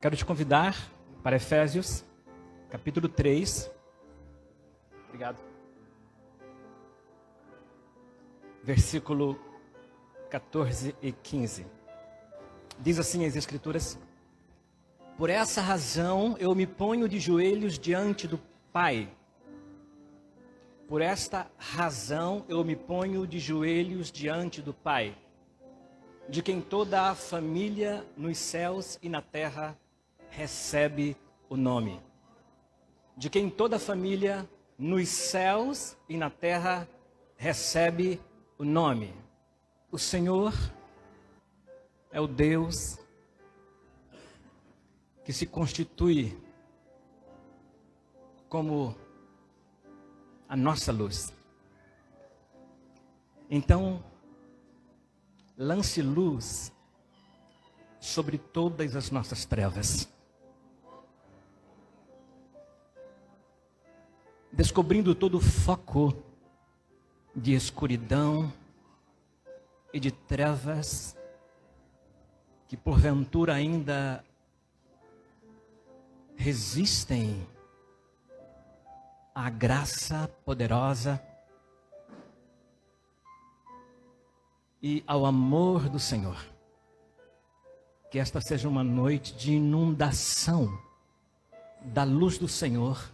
Quero te convidar para Efésios, capítulo 3. Obrigado. Versículo 14 e 15. Diz assim as Escrituras: Por essa razão eu me ponho de joelhos diante do Pai. Por esta razão eu me ponho de joelhos diante do Pai, de quem toda a família nos céus e na terra recebe o nome. De quem toda a família nos céus e na terra recebe o nome. O Senhor é o Deus que se constitui como a nossa luz. Então, lance luz sobre todas as nossas trevas, descobrindo todo o foco de escuridão e de trevas que porventura ainda resistem à graça poderosa e ao amor do Senhor. Que esta seja uma noite de inundação da luz do Senhor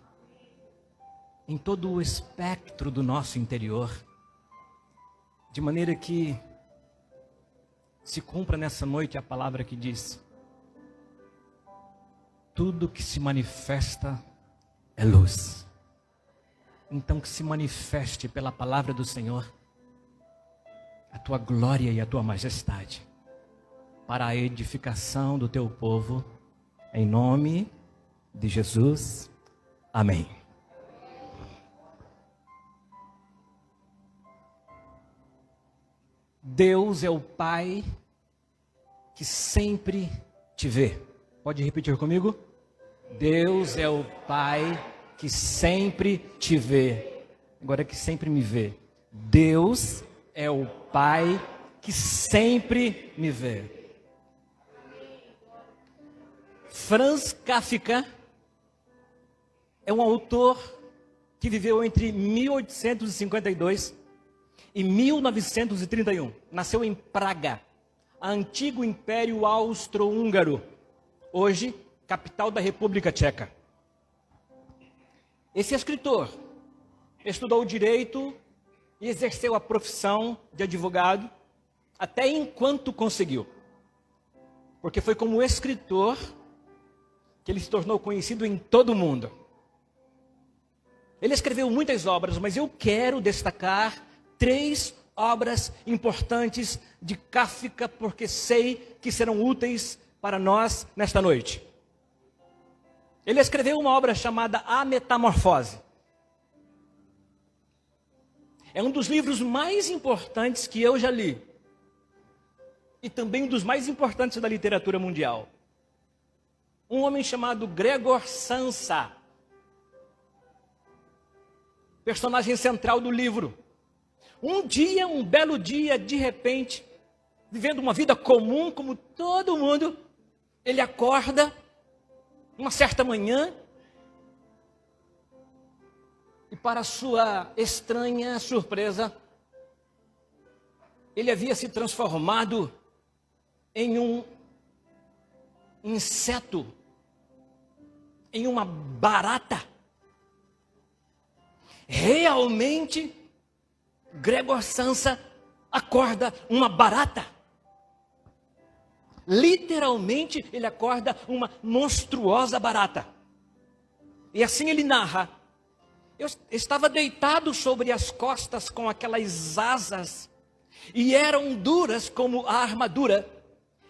em todo o espectro do nosso interior, de maneira que se cumpra nessa noite a palavra que diz: tudo que se manifesta é luz. Então que se manifeste pela palavra do Senhor a tua glória e a tua majestade, para a edificação do teu povo, em nome de Jesus. Amém. Deus é o Pai que sempre te vê. Pode repetir comigo? Deus é o Pai que sempre te vê. Agora que sempre me vê. Deus é o Pai que sempre me vê. Franz Kafka é um autor que viveu entre 1852 e 1931. Nasceu em Praga, antigo Império Austro-Húngaro, hoje capital da República Tcheca. Esse escritor estudou direito e exerceu a profissão de advogado até enquanto conseguiu. Porque foi como escritor que ele se tornou conhecido em todo o mundo. Ele escreveu muitas obras, mas eu quero destacar 3 obras importantes de Kafka, porque sei que serão úteis para nós nesta noite. Ele escreveu uma obra chamada A Metamorfose. É um dos livros mais importantes que eu já li. E também um dos mais importantes da literatura mundial. Um homem chamado Gregor Samsa, personagem central do livro. Um belo dia, de repente, vivendo uma vida comum como todo mundo, ele acorda uma certa manhã e, para sua estranha surpresa, ele havia se transformado em um inseto, em uma barata. Realmente, Gregor Samsa acorda uma barata. Literalmente, ele acorda uma monstruosa barata. E assim ele narra: eu estava deitado sobre as costas com aquelas asas, e eram duras como a armadura.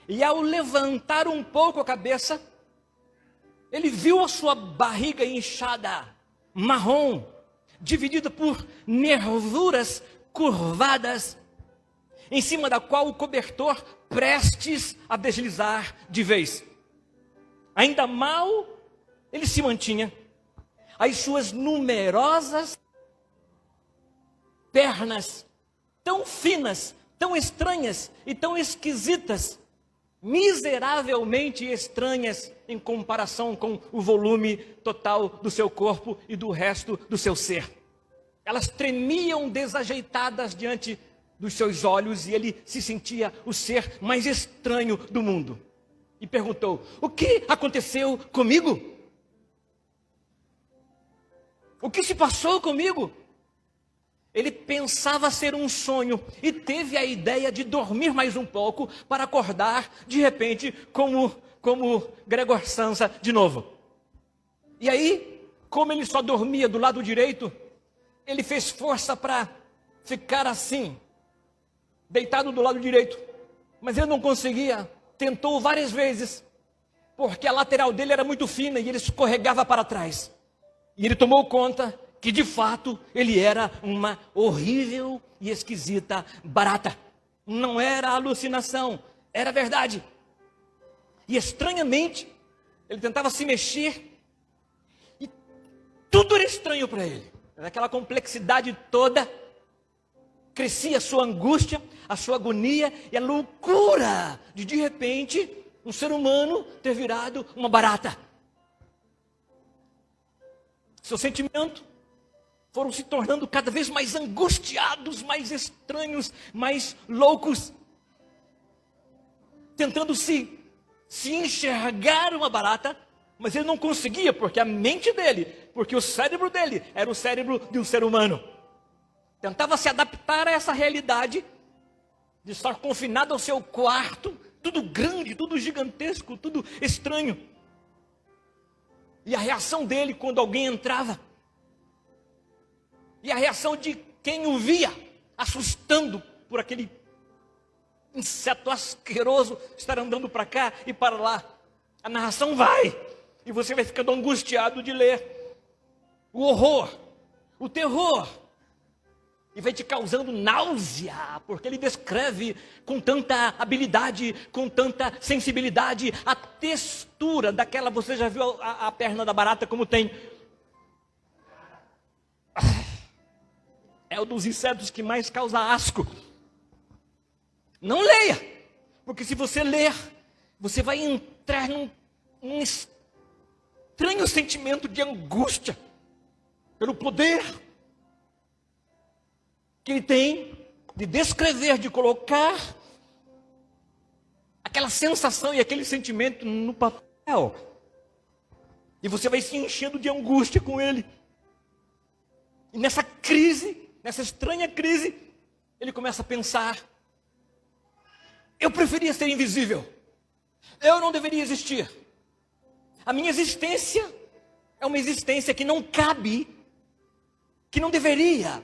E ao levantar um pouco a cabeça, ele viu a sua barriga inchada, marrom, dividida por nervuras curvadas, em cima da qual o cobertor prestes a deslizar de vez. Ainda mal ele se mantinha. As suas numerosas pernas, tão finas, tão estranhas e tão esquisitas, miseravelmente estranhas em comparação com o volume total do seu corpo e do resto do seu ser. Elas tremiam desajeitadas diante dos seus olhos e ele se sentia o ser mais estranho do mundo. E perguntou: o que aconteceu comigo? O que se passou comigo? Ele pensava ser um sonho e teve a ideia de dormir mais um pouco para acordar, de repente, como Gregor Samsa de novo. E aí, como ele só dormia do lado direito, ele fez força para ficar assim, deitado do lado direito. Mas ele não conseguia, tentou várias vezes, porque a lateral dele era muito fina e ele escorregava para trás. E ele tomou conta que de fato ele era uma horrível e esquisita barata. Não era alucinação, era verdade. E estranhamente, ele tentava se mexer e tudo era estranho para ele. Aquela complexidade toda, crescia a sua angústia, a sua agonia e a loucura de repente, um ser humano ter virado uma barata. Seus sentimentos foram se tornando cada vez mais angustiados, mais estranhos, mais loucos, tentando se enxergar uma barata, mas ele não conseguia, porque a mente dele, porque o cérebro dele era o cérebro de um ser humano. Tentava se adaptar a essa realidade de estar confinado ao seu quarto, tudo grande, tudo gigantesco, tudo estranho. E a reação dele quando alguém entrava, e a reação de quem o via, assustando por aquele inseto asqueroso estar andando para cá e para lá. A narração vai, e você vai ficando angustiado de ler. O horror, o terror, e vai te causando náusea, porque ele descreve com tanta habilidade, com tanta sensibilidade, a textura daquela, você já viu a perna da barata como tem? É um dos insetos que mais causa asco. Não leia, porque se você ler, você vai entrar num estranho sentimento de angústia, pelo poder que ele tem de descrever, de colocar aquela sensação e aquele sentimento no papel. E você vai se enchendo de angústia com ele. E nessa crise, nessa estranha crise, ele começa a pensar: eu preferia ser invisível. Eu não deveria existir. A minha existência é uma existência que não cabe, que não deveria,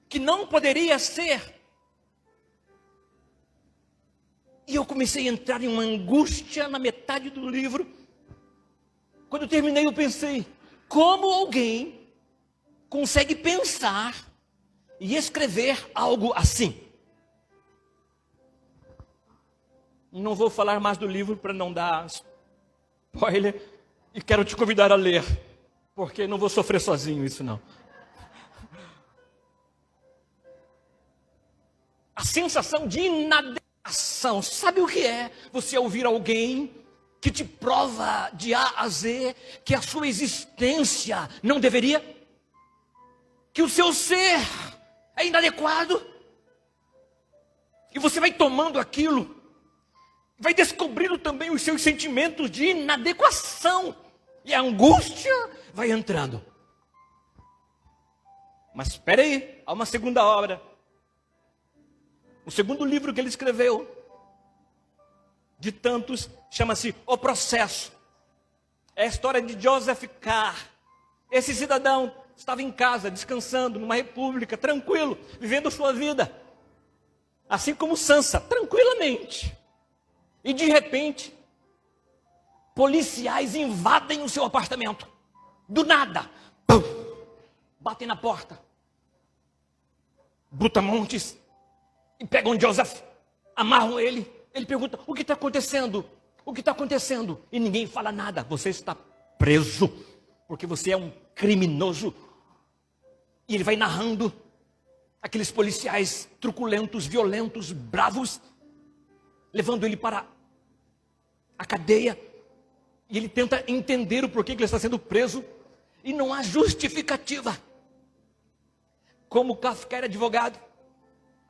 que não poderia ser. E eu comecei a entrar em uma angústia na metade do livro. Quando eu terminei, eu pensei: como alguém consegue pensar e escrever algo assim? Não vou falar mais do livro para não dar spoiler, e quero te convidar a ler, porque não vou sofrer sozinho isso não. A sensação de inadequação, sabe o que é? Você ouvir alguém que te prova de A a Z que a sua existência não deveria, que o seu ser é inadequado, e você vai tomando aquilo, vai descobrindo também os seus sentimentos de inadequação, e a angústia vai entrando. Mas espera aí, há uma segunda obra. O segundo livro que ele escreveu, de tantos, chama-se O Processo. É a história de Joseph K. Esse cidadão estava em casa, descansando, numa república, tranquilo, vivendo sua vida. Assim como Sansa, tranquilamente. E de repente, policiais invadem o seu apartamento. Do nada. Pum, batem na porta. Brutamontes. E pegam Joseph, amarram ele. Ele pergunta: o que está acontecendo? O que está acontecendo? E ninguém fala nada. Você está preso, porque você é um criminoso. E ele vai narrando aqueles policiais truculentos, violentos, bravos, levando ele para a cadeia, e ele tenta entender o porquê que ele está sendo preso, e não há justificativa. Como Kafka era advogado,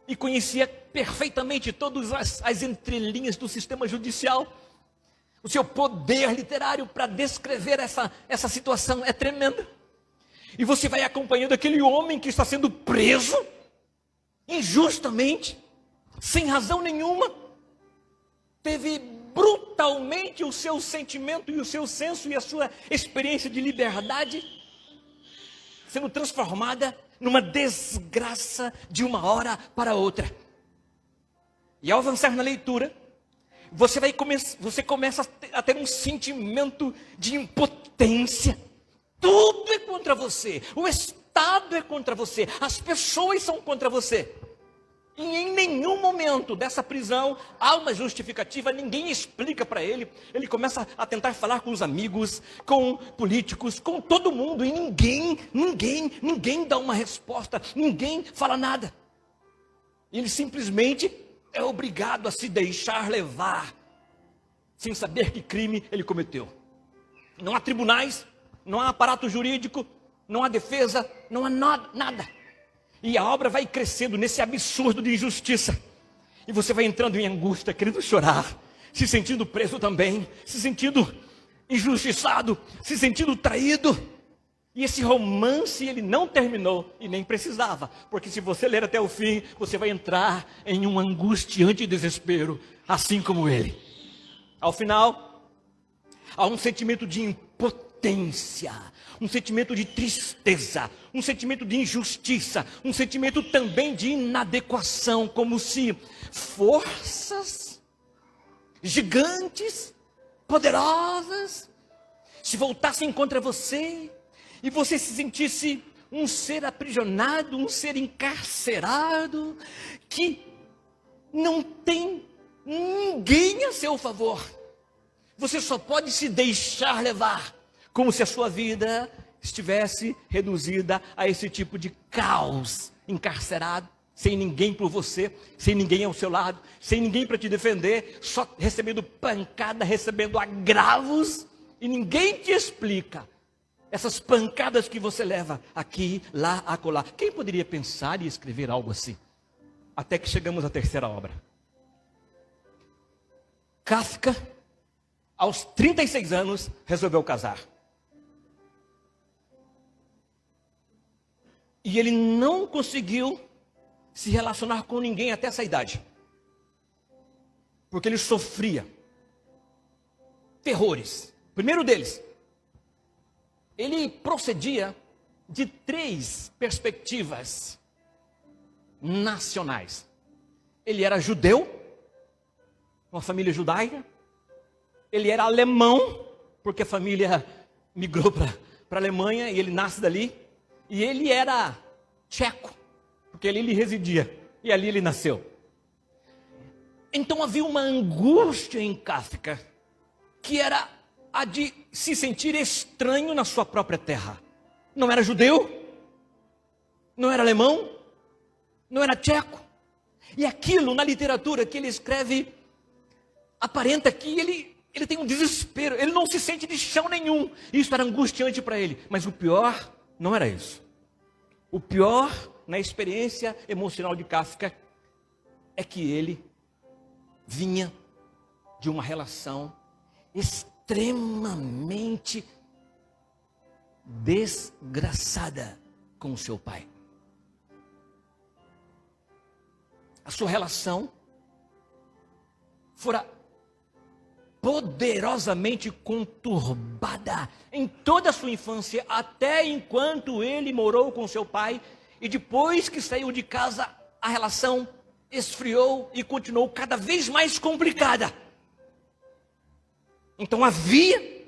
e conhecia perfeitamente todas as entrelinhas do sistema judicial, o seu poder literário para descrever essa situação é tremendo. E você vai acompanhando aquele homem que está sendo preso, injustamente, sem razão nenhuma, teve brutalmente o seu sentimento e o seu senso e a sua experiência de liberdade sendo transformada numa desgraça de uma hora para outra. E ao avançar na leitura, você começa a ter um sentimento de impotência. Tudo é contra você, o Estado é contra você, as pessoas são contra você. E em nenhum momento dessa prisão há uma justificativa, ninguém explica para ele. Ele começa a tentar falar com os amigos, com políticos, com todo mundo, e ninguém dá uma resposta, ninguém fala nada. Ele simplesmente é obrigado a se deixar levar, sem saber que crime ele cometeu. Não há tribunais, não há aparato jurídico, não há defesa, não há nada. E a obra vai crescendo nesse absurdo de injustiça. E você vai entrando em angústia, querendo chorar, se sentindo preso também, se sentindo injustiçado, se sentindo traído. E esse romance ele não terminou e nem precisava, porque se você ler até o fim, você vai entrar em um angustiante desespero, assim como ele. Ao final, há um sentimento de impotência, um sentimento de tristeza, um sentimento de injustiça, um sentimento também de inadequação, como se forças gigantes, poderosas, se voltassem contra você e você se sentisse um ser aprisionado, um ser encarcerado, que não tem ninguém a seu favor. Você só pode se deixar levar, como se a sua vida estivesse reduzida a esse tipo de caos, encarcerado, sem ninguém por você, sem ninguém ao seu lado, sem ninguém para te defender, só recebendo pancada, recebendo agravos, e ninguém te explica essas pancadas que você leva aqui, lá, acolá. Quem poderia pensar e escrever algo assim? Até que chegamos à terceira obra. Kafka, aos 36 anos, resolveu casar. E ele não conseguiu se relacionar com ninguém até essa idade. Porque ele sofria terrores. O primeiro deles, ele procedia de 3 perspectivas nacionais. Ele era judeu, uma família judaica. Ele era alemão, porque a família migrou para a Alemanha e ele nasce dali. E ele era tcheco, porque ali ele residia e ali ele nasceu. Então havia uma angústia em Kafka, que era a de se sentir estranho na sua própria terra. Não era judeu, não era alemão, não era tcheco. E aquilo na literatura que ele escreve, aparenta que ele tem um desespero, ele não se sente de chão nenhum. Isso era angustiante para ele, mas o pior não era isso. O pior na experiência emocional de Kafka é que ele vinha de uma relação extremamente desgraçada com o seu pai. A sua relação fora poderosamente conturbada em toda a sua infância, até enquanto ele morou com seu pai, e depois que saiu de casa, a relação esfriou e continuou cada vez mais complicada. Então havia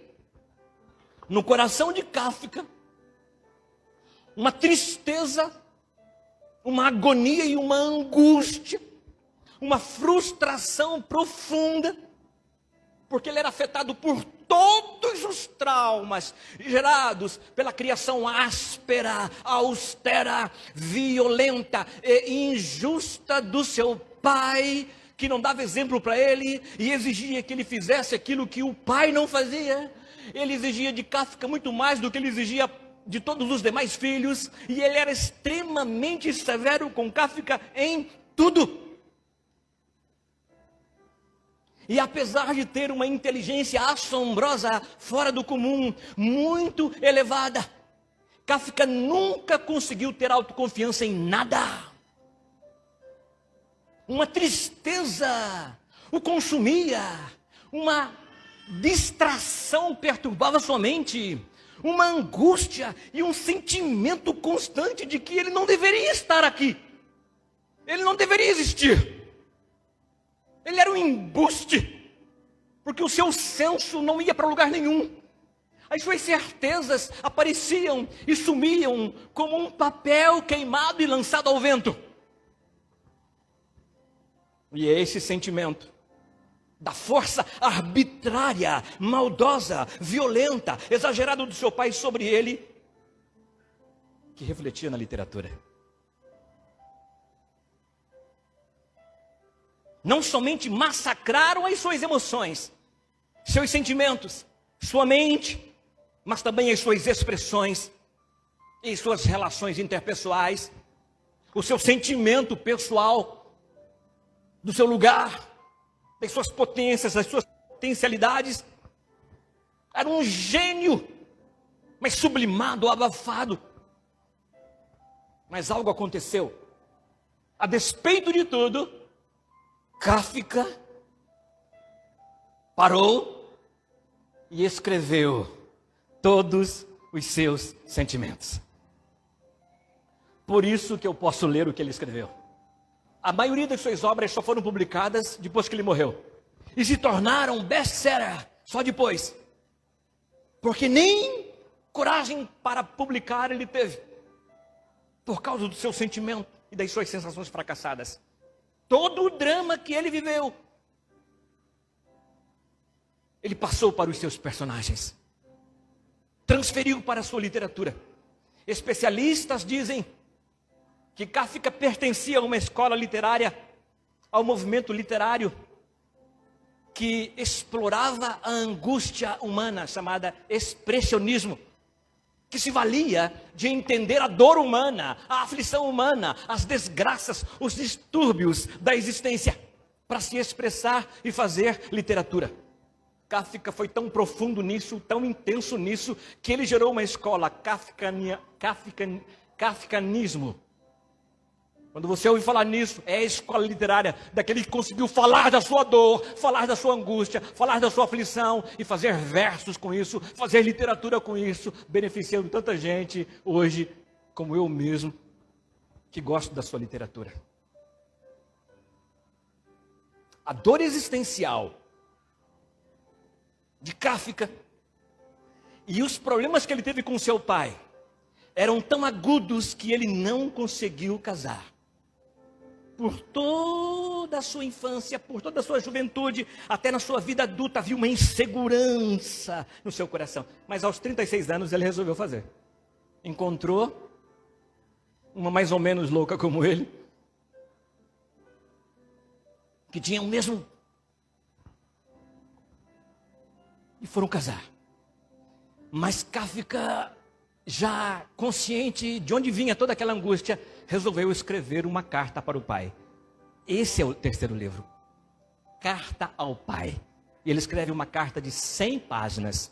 no coração de Kafka uma tristeza, uma agonia e uma angústia, uma frustração profunda, porque ele era afetado por todos os traumas gerados pela criação áspera, austera, violenta e injusta do seu pai, que não dava exemplo para ele e exigia que ele fizesse aquilo que o pai não fazia. Ele exigia de Kafka muito mais do que ele exigia de todos os demais filhos, e ele era extremamente severo com Kafka em tudo. E apesar de ter uma inteligência assombrosa, fora do comum, muito elevada, Kafka nunca conseguiu ter autoconfiança em nada. Uma tristeza o consumia, uma distração perturbava sua mente, uma angústia e um sentimento constante de que ele não deveria estar aqui, ele não deveria existir. Ele era um embuste, porque o seu senso não ia para lugar nenhum. As suas certezas apareciam e sumiam como um papel queimado e lançado ao vento. E é esse sentimento da força arbitrária, maldosa, violenta, exagerada do seu pai sobre ele, que refletia na literatura. Não somente massacraram as suas emoções, seus sentimentos, sua mente, mas também as suas expressões e suas relações interpessoais, o seu sentimento pessoal, do seu lugar, das suas potências, das suas potencialidades. Era um gênio, mas sublimado, abafado. Mas algo aconteceu. A despeito de tudo, Kafka parou e escreveu todos os seus sentimentos. Por isso que eu posso ler o que ele escreveu. A maioria das suas obras só foram publicadas depois que ele morreu. E se tornaram best-seller só depois. Porque nem coragem para publicar ele teve. Por causa do seu sentimento e das suas sensações fracassadas. Todo o drama que ele viveu, ele passou para os seus personagens. Transferiu para a sua literatura. Especialistas dizem que Kafka pertencia a uma escola literária, ao movimento literário que explorava a angústia humana, chamada expressionismo, que se valia de entender a dor humana, a aflição humana, as desgraças, os distúrbios da existência, para se expressar e fazer literatura. Kafka foi tão profundo nisso, tão intenso nisso, que ele gerou uma escola, kafkanismo. Quando você ouve falar nisso, é a escola literária daquele que conseguiu falar da sua dor, falar da sua angústia, falar da sua aflição e fazer versos com isso, fazer literatura com isso, beneficiando tanta gente hoje, como eu mesmo, que gosto da sua literatura. A dor existencial de Kafka e os problemas que ele teve com seu pai eram tão agudos que ele não conseguiu casar. Por toda a sua infância, por toda a sua juventude, até na sua vida adulta, havia uma insegurança no seu coração. Mas aos 36 anos ele resolveu fazer. Encontrou uma mais ou menos louca como ele, que tinha o mesmo. E foram casar. Mas Kafka, já consciente de onde vinha toda aquela angústia, resolveu escrever uma carta para o pai. Esse é o terceiro livro. Carta ao pai. E ele escreve uma carta de 100 páginas,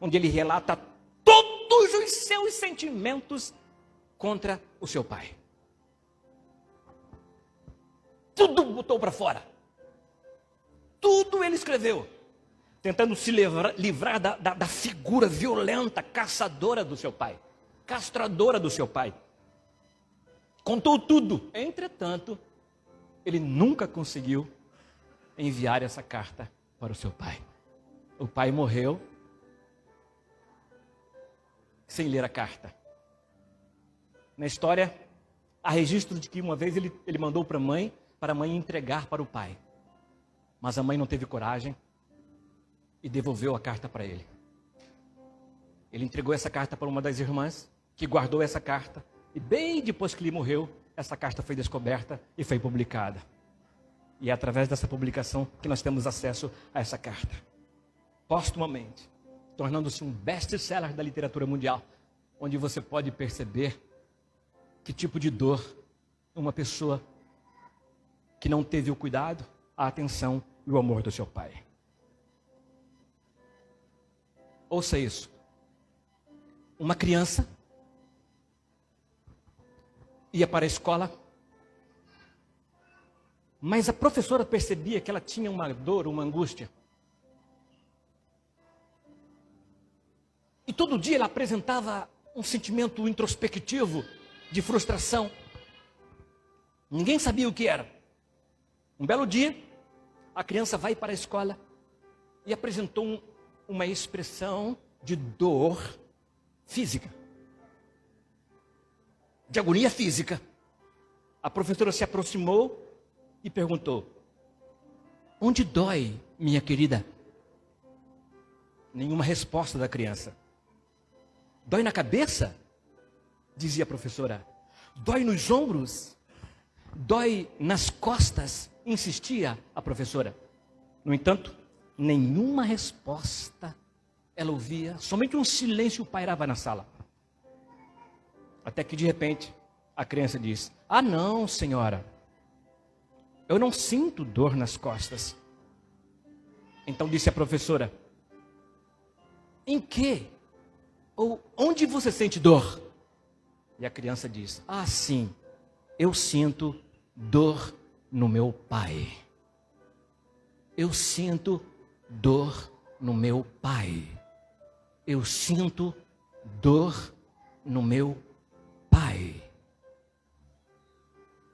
onde ele relata todos os seus sentimentos contra o seu pai. Tudo botou para fora. Tudo ele escreveu, tentando se livrar da figura violenta, caçadora do seu pai, castradora do seu pai. Contou tudo. Entretanto, ele nunca conseguiu enviar essa carta para o seu pai. O pai morreu sem ler a carta. Na história, há registro de que uma vez ele mandou para a mãe entregar para o pai. Mas a mãe não teve coragem e devolveu a carta para ele. Ele entregou essa carta para uma das irmãs, que guardou essa carta. E bem depois que ele morreu, essa carta foi descoberta e foi publicada. E é através dessa publicação que nós temos acesso a essa carta. Póstumamente, tornando-se um best-seller da literatura mundial, onde você pode perceber que tipo de dor uma pessoa que não teve o cuidado, a atenção e o amor do seu pai. Ouça isso. Uma criança ia para a escola, mas a professora percebia que ela tinha uma dor, uma angústia. E todo dia ela apresentava um sentimento introspectivo de frustração. Ninguém sabia o que era. Um belo dia, a criança vai para a escola e apresentou uma expressão de dor física, de agonia física. A professora se aproximou e perguntou: onde dói, minha querida? Nenhuma resposta da criança. Dói na cabeça? Dizia a professora. Dói nos ombros? Dói nas costas? Insistia a professora. No entanto, nenhuma resposta ela ouvia, somente um silêncio pairava na sala. Até que de repente a criança disse: ah não, senhora, eu não sinto dor nas costas. Então disse a professora: em que? Ou onde você sente dor? E a criança disse: ah sim, eu sinto dor no meu pai. Eu sinto dor no meu pai. Eu sinto dor no meu pai.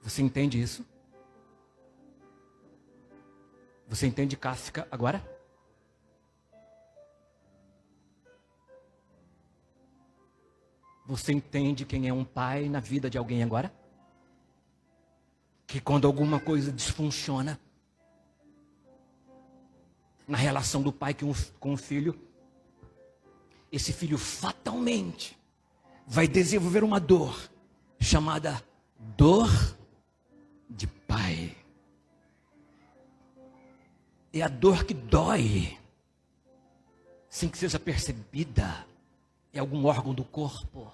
Você entende isso? Você entende Kafka agora? Você entende quem é um pai na vida de alguém agora? Que quando alguma coisa disfunciona na relação do pai com o filho, esse filho fatalmente vai desenvolver uma dor chamada dor de pai. É a dor que dói, sem que seja percebida em algum órgão do corpo,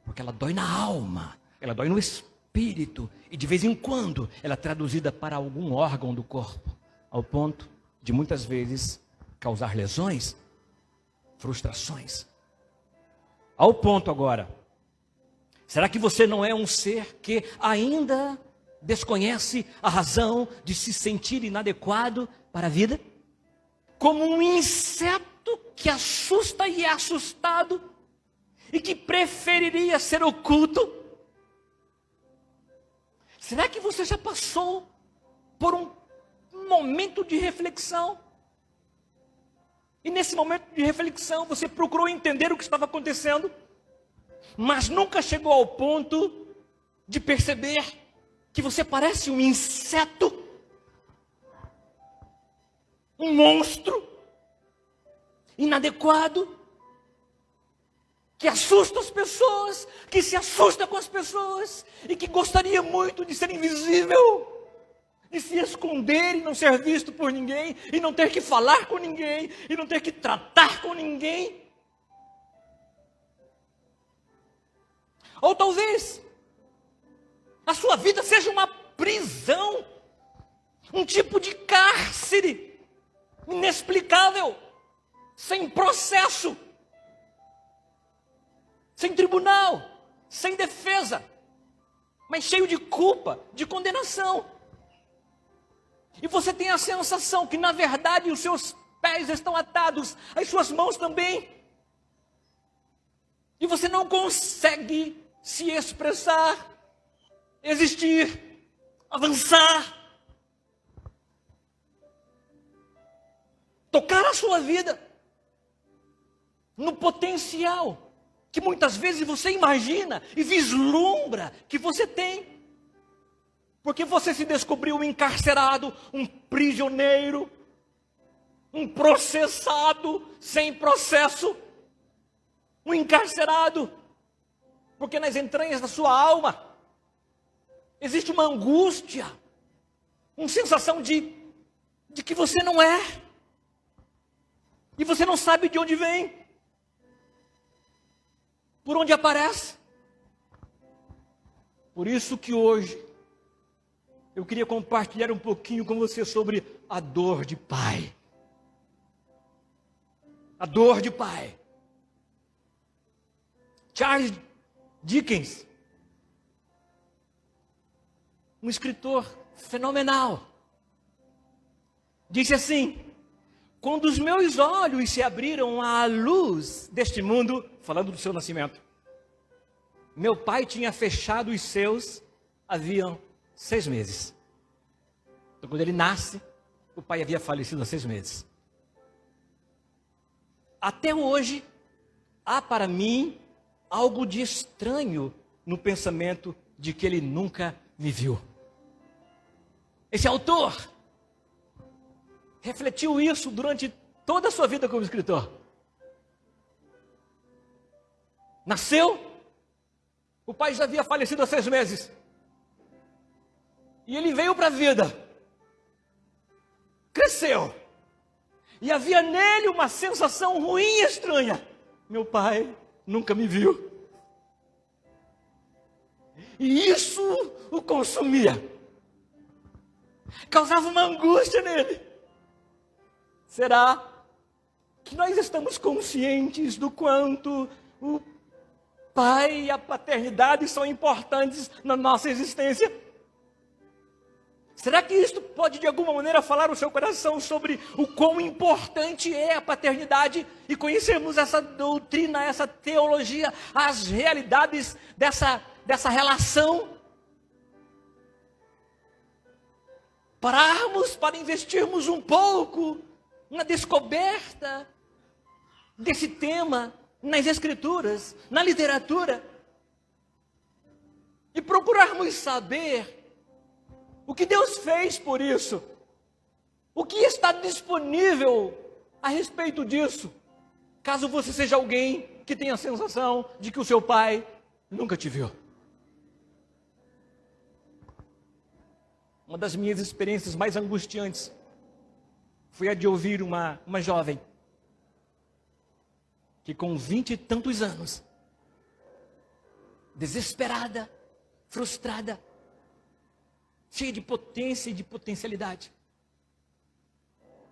porque ela dói na alma, ela dói no espírito, e de vez em quando ela é traduzida para algum órgão do corpo, ao ponto de muitas vezes causar lesões, frustrações. Ao ponto agora, será que você não é um ser que ainda desconhece a razão de se sentir inadequado para a vida? Como um inseto que assusta e é assustado e que preferiria ser oculto? Será que você já passou por um momento de reflexão? E nesse momento de reflexão você procurou entender o que estava acontecendo, mas nunca chegou ao ponto de perceber que você parece um inseto, um monstro inadequado, que assusta as pessoas, que se assusta com as pessoas e que gostaria muito de ser invisível, de se esconder e não ser visto por ninguém, e não ter que falar com ninguém, e não ter que tratar com ninguém. Ou talvez a sua vida seja uma prisão, um tipo de cárcere inexplicável, sem processo, sem tribunal, sem defesa, mas cheio de culpa, de condenação. E você tem a sensação que na verdade os seus pés estão atados, as suas mãos também. E você não consegue se expressar, existir, avançar, tocar a sua vida no potencial que muitas vezes você imagina e vislumbra que você tem. Porque você se descobriu encarcerado, um prisioneiro, um processado sem processo, um encarcerado, porque nas entranhas da sua alma existe uma angústia, Uma sensação de que você não é. E você não sabe de onde vem. Por onde aparece. Por isso que hoje eu queria compartilhar um pouquinho com você sobre a dor de pai. A dor de pai. Charles Dickens, um escritor fenomenal, disse assim: quando os meus olhos se abriram à luz deste mundo, falando do seu nascimento, meu pai tinha fechado os seus haviam 6 meses. Então, quando ele nasce, o pai havia falecido há 6 meses. Até hoje, há para mim algo de estranho no pensamento de que ele nunca me viu. Esse autor refletiu isso durante toda a sua vida como escritor. Nasceu, o pai já havia falecido há 6 meses. E ele veio para a vida. Cresceu. E havia nele uma sensação ruim e estranha. Meu pai nunca me viu. E isso o consumia. Causava uma angústia nele. Será que nós estamos conscientes do quanto o pai e a paternidade são importantes na nossa existência? Será que isto pode de alguma maneira falar no seu coração sobre o quão importante é a paternidade e conhecermos essa doutrina, essa teologia, as realidades dessa relação? Pararmos para investirmos um pouco na descoberta desse tema nas Escrituras, na literatura, e procurarmos saber o que Deus fez por isso, o que está disponível a respeito disso, caso você seja alguém que tenha a sensação de que o seu pai nunca te viu. Uma das minhas experiências mais angustiantes foi a de ouvir uma jovem que com 20 e tantos anos, desesperada, frustrada, cheia de potência e de potencialidade,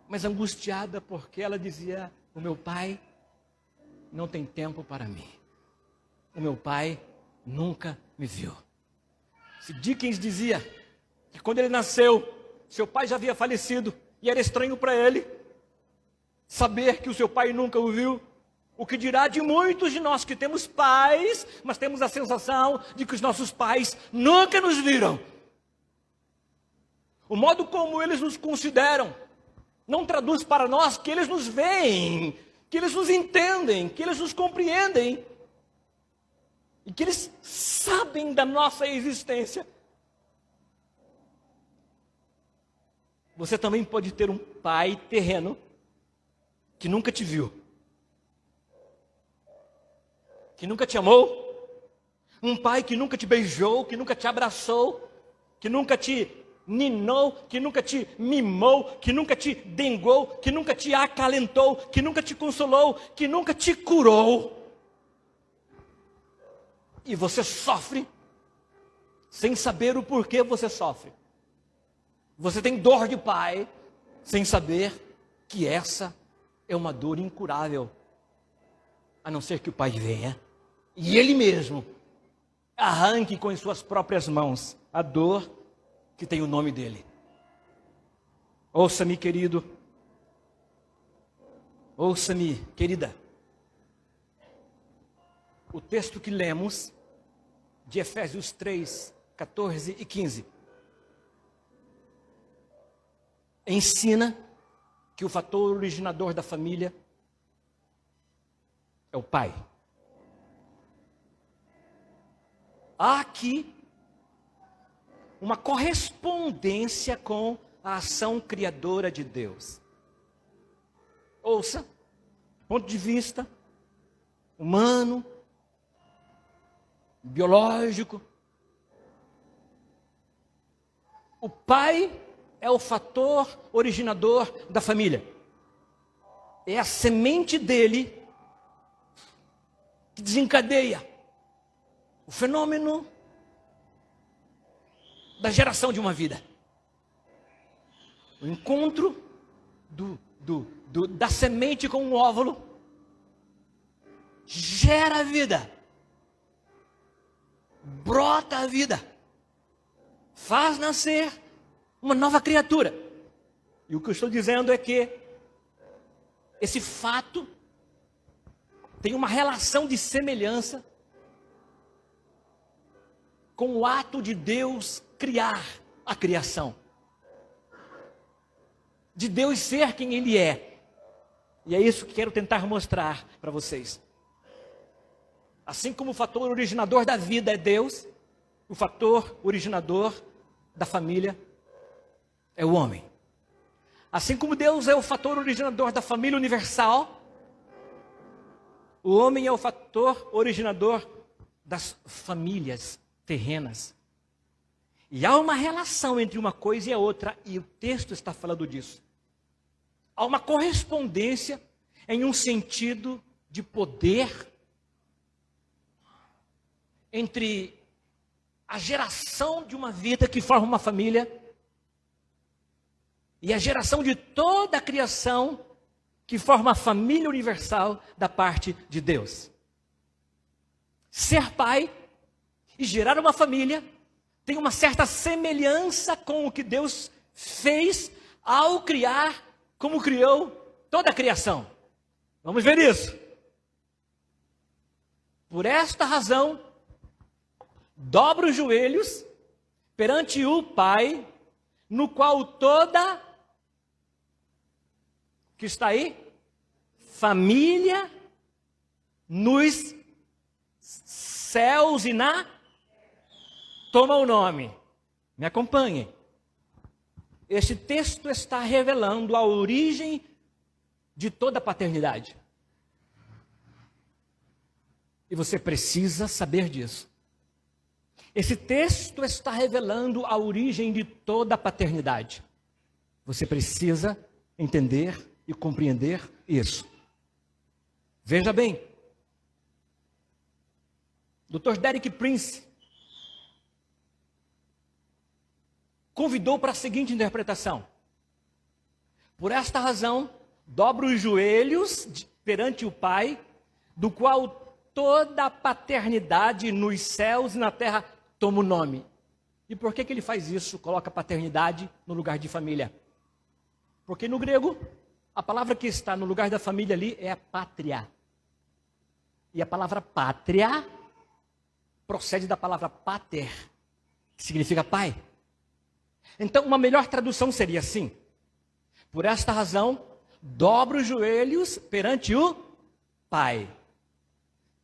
mas angustiada porque ela dizia: o meu pai não tem tempo para mim. O meu pai nunca me viu. Se Dickens dizia que quando ele nasceu, seu pai já havia falecido e era estranho para ele saber que o seu pai nunca o viu, o que dirá de muitos de nós que temos pais, mas temos a sensação de que os nossos pais nunca nos viram. O modo como eles nos consideram não traduz para nós que eles nos veem, que eles nos entendem, que eles nos compreendem e que eles sabem da nossa existência. Você também pode ter um pai terreno que nunca te viu, que nunca te amou, um pai que nunca te beijou, que nunca te abraçou, que nunca te ninou, que nunca te mimou, que nunca te dengou, que nunca te acalentou, que nunca te consolou, que nunca te curou. E você sofre sem saber o porquê você sofre. Você tem dor de pai sem saber que essa é uma dor incurável, a não ser que o pai venha e ele mesmo arranque com as suas próprias mãos a dor que tem o nome dele. Ouça-me, querido. Ouça-me, querida. O texto que lemos de Efésios 3, 14 e 15 ensina que o fator originador da família é o pai. Há aqui uma correspondência com a ação criadora de Deus. Ouça, ponto de vista humano, biológico. O pai é o fator originador da família. É a semente dele que desencadeia o fenômeno da geração de uma vida. O encontro da semente com o óvulo gera a vida, brota a vida, faz nascer uma nova criatura. E o que eu estou dizendo é que esse fato tem uma relação de semelhança com o ato de Deus criar a criação, de Deus ser quem Ele é. E é isso que quero tentar mostrar para vocês. Assim como o fator originador da vida é Deus, o fator originador da família é o homem. Assim como Deus é o fator originador da família universal, o homem é o fator originador das famílias terrenas. E há uma relação entre uma coisa e a outra, e o texto está falando disso. Há uma correspondência em um sentido de poder entre a geração de uma vida que forma uma família e a geração de toda a criação que forma a família universal da parte de Deus. Ser pai e gerar uma família tem uma certa semelhança com o que Deus fez ao criar, como criou toda a criação. Vamos ver isso. Por esta razão, dobra os joelhos perante o Pai, no qual toda, que está aí, família nos céus e na, toma o nome. Me acompanhem. Este texto está revelando a origem de toda a paternidade. E você precisa saber disso. Esse texto está revelando a origem de toda a paternidade. Você precisa entender e compreender isso. Veja bem, Dr. Derek Prince convidou para a seguinte interpretação: por esta razão, dobra os joelhos perante o Pai, do qual toda a paternidade nos céus e na terra toma o nome. E por que ele faz isso? Coloca paternidade no lugar de família. Porque no grego, a palavra que está no lugar da família ali é a pátria. E a palavra pátria procede da palavra pater, que significa pai. Então, uma melhor tradução seria assim: por esta razão, dobra os joelhos perante o Pai.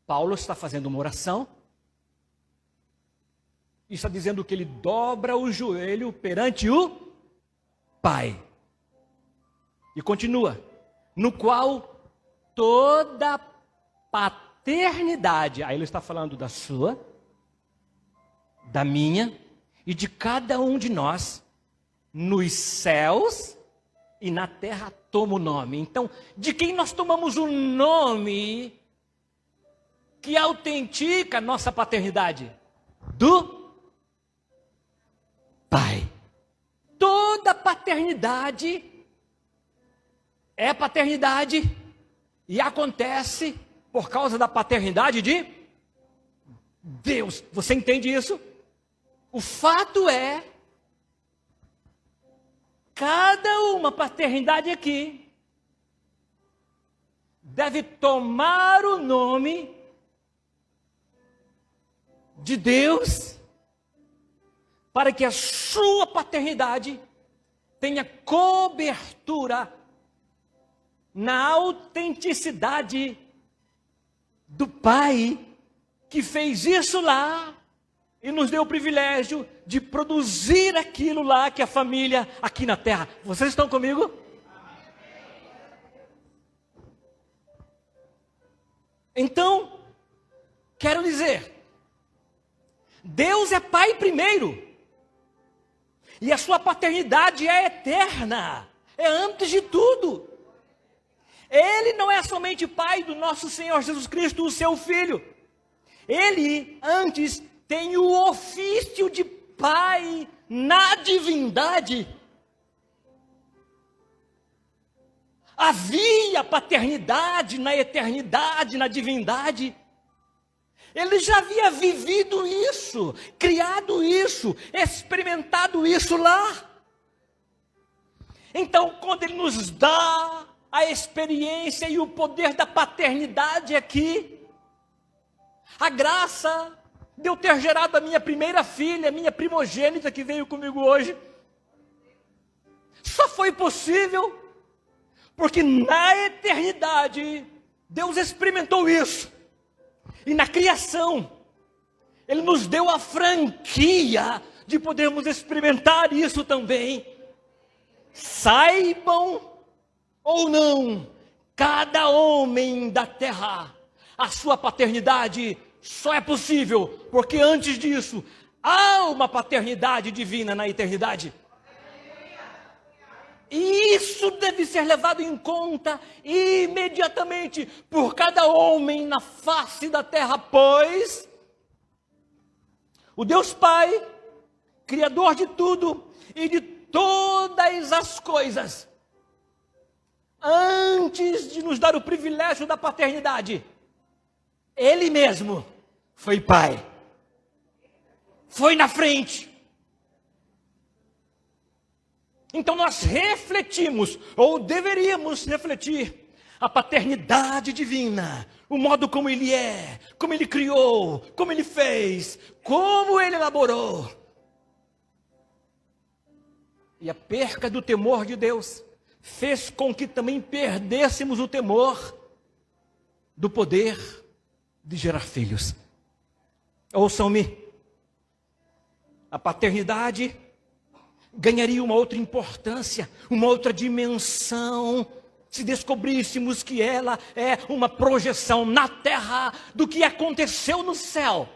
Paulo está fazendo uma oração e está dizendo que ele dobra o joelho perante o Pai. E continua: no qual toda paternidade, aí ele está falando da sua, da minha e de cada um de nós, nos céus e na terra toma o nome. Então, de quem nós tomamos o nome que autentica a nossa paternidade? Do Pai. Toda paternidade é paternidade e acontece por causa da paternidade de Deus. Você entende isso? O fato é, cada uma paternidade aqui deve tomar o nome de Deus para que a sua paternidade tenha cobertura na autenticidade do Pai que fez isso lá e nos deu o privilégio de produzir aquilo lá que é a família aqui na terra. Vocês estão comigo? Então, quero dizer, Deus é Pai primeiro. E a sua paternidade é eterna, é antes de tudo. Ele não é somente pai do nosso Senhor Jesus Cristo, o seu Filho. Ele, antes, tem o ofício de pai na divindade. Havia paternidade na eternidade, na divindade. Ele já havia vivido isso, criado isso, experimentado isso lá. Então, quando Ele nos dá a experiência e o poder da paternidade aqui, a graça de eu ter gerado a minha primeira filha, a minha primogênita que veio comigo hoje, só foi possível porque na eternidade Deus experimentou isso. E na criação, Ele nos deu a franquia de podermos experimentar isso também. Saibam ou não, cada homem da terra, a sua paternidade só é possível porque antes disso, há uma paternidade divina na eternidade. E isso deve ser levado em conta imediatamente por cada homem na face da terra, pois o Deus Pai, Criador de tudo e de todas as coisas, antes de nos dar o privilégio da paternidade, Ele mesmo foi Pai, foi na frente. Então nós refletimos, ou deveríamos refletir, a paternidade divina, o modo como Ele é, como Ele criou, como Ele fez, como Ele elaborou. E a perca do temor de Deus fez com que também perdêssemos o temor do poder de gerar filhos. Ouçam-me, a paternidade ganharia uma outra importância, uma outra dimensão, se descobríssemos que ela é uma projeção na terra do que aconteceu no céu.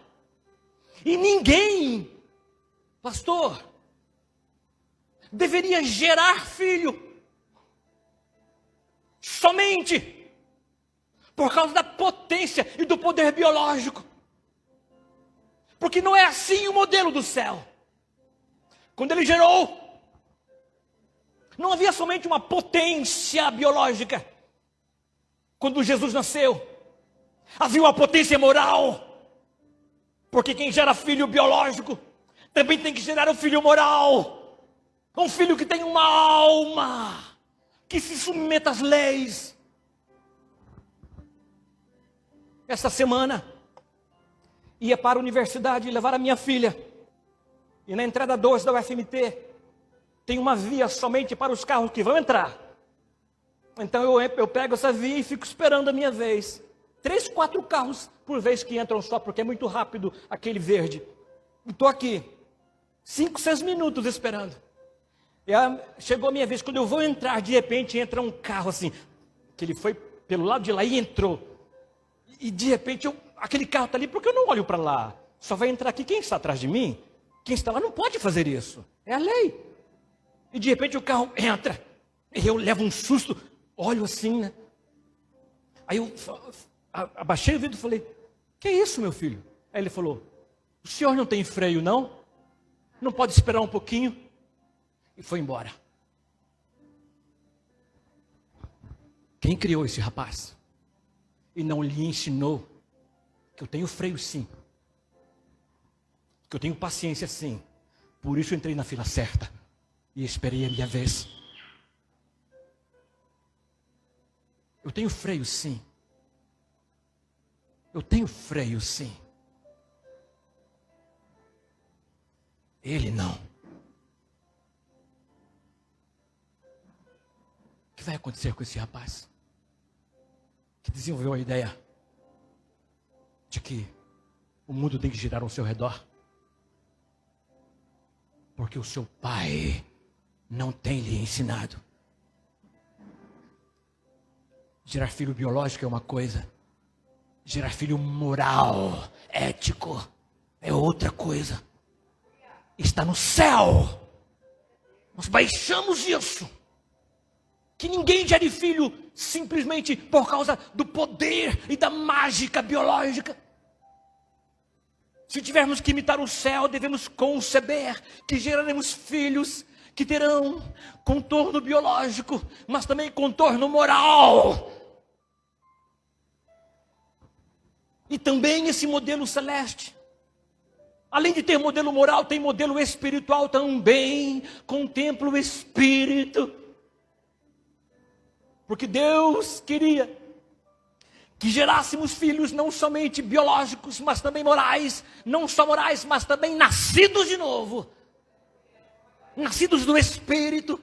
E ninguém, pastor, deveria gerar filho somente por causa da potência e do poder biológico. Porque não é assim o modelo do céu. Quando Ele gerou, não havia somente uma potência biológica. Quando Jesus nasceu, havia uma potência moral. Porque quem gera filho biológico, também tem que gerar um filho moral. Um filho que tem uma alma, que se submeta às leis. Esta semana, ia para a universidade levar a minha filha. E na entrada 2 da UFMT, tem uma via somente para os carros que vão entrar. Então eu pego essa via e fico esperando a minha vez. 3, 4 carros por vez que entram só, porque é muito rápido aquele verde. E estou aqui, 5, 6 minutos esperando. E chegou a minha vez, quando eu vou entrar, de repente entra um carro assim, que ele foi pelo lado de lá e entrou. E de repente, aquele carro está ali, porque eu não olho para lá. Só vai entrar aqui quem está atrás de mim. Quem está lá não pode fazer isso. É a lei. E de repente o carro entra. E eu levo um susto. Olho assim, né? Aí eu abaixei o vidro e falei, que é isso, meu filho? Aí ele falou, o senhor não tem freio, não? Não pode esperar um pouquinho? E foi embora. Quem criou esse rapaz? E não lhe ensinou que eu tenho freio sim. Que eu tenho paciência sim. Por isso eu entrei na fila certa. E esperei a minha vez. Eu tenho freio sim. Eu tenho freio sim. Ele não. O que vai acontecer com esse rapaz? Que desenvolveu a ideia de que o mundo tem que girar ao seu redor. Porque o seu pai não tem lhe ensinado. Gerar filho biológico é uma coisa. Gerar filho moral, ético, é outra coisa. Está no céu. Nós baixamos isso. Que ninguém gere filho simplesmente por causa do poder e da mágica biológica. Se tivermos que imitar o céu, devemos conceber que geraremos filhos que terão contorno biológico, mas também contorno moral. E também esse modelo celeste. Além de ter modelo moral, tem modelo espiritual também. Contempla o Espírito. Porque Deus queria que gerássemos filhos não somente biológicos, mas também morais. Não só morais, mas também nascidos de novo. Nascidos do Espírito.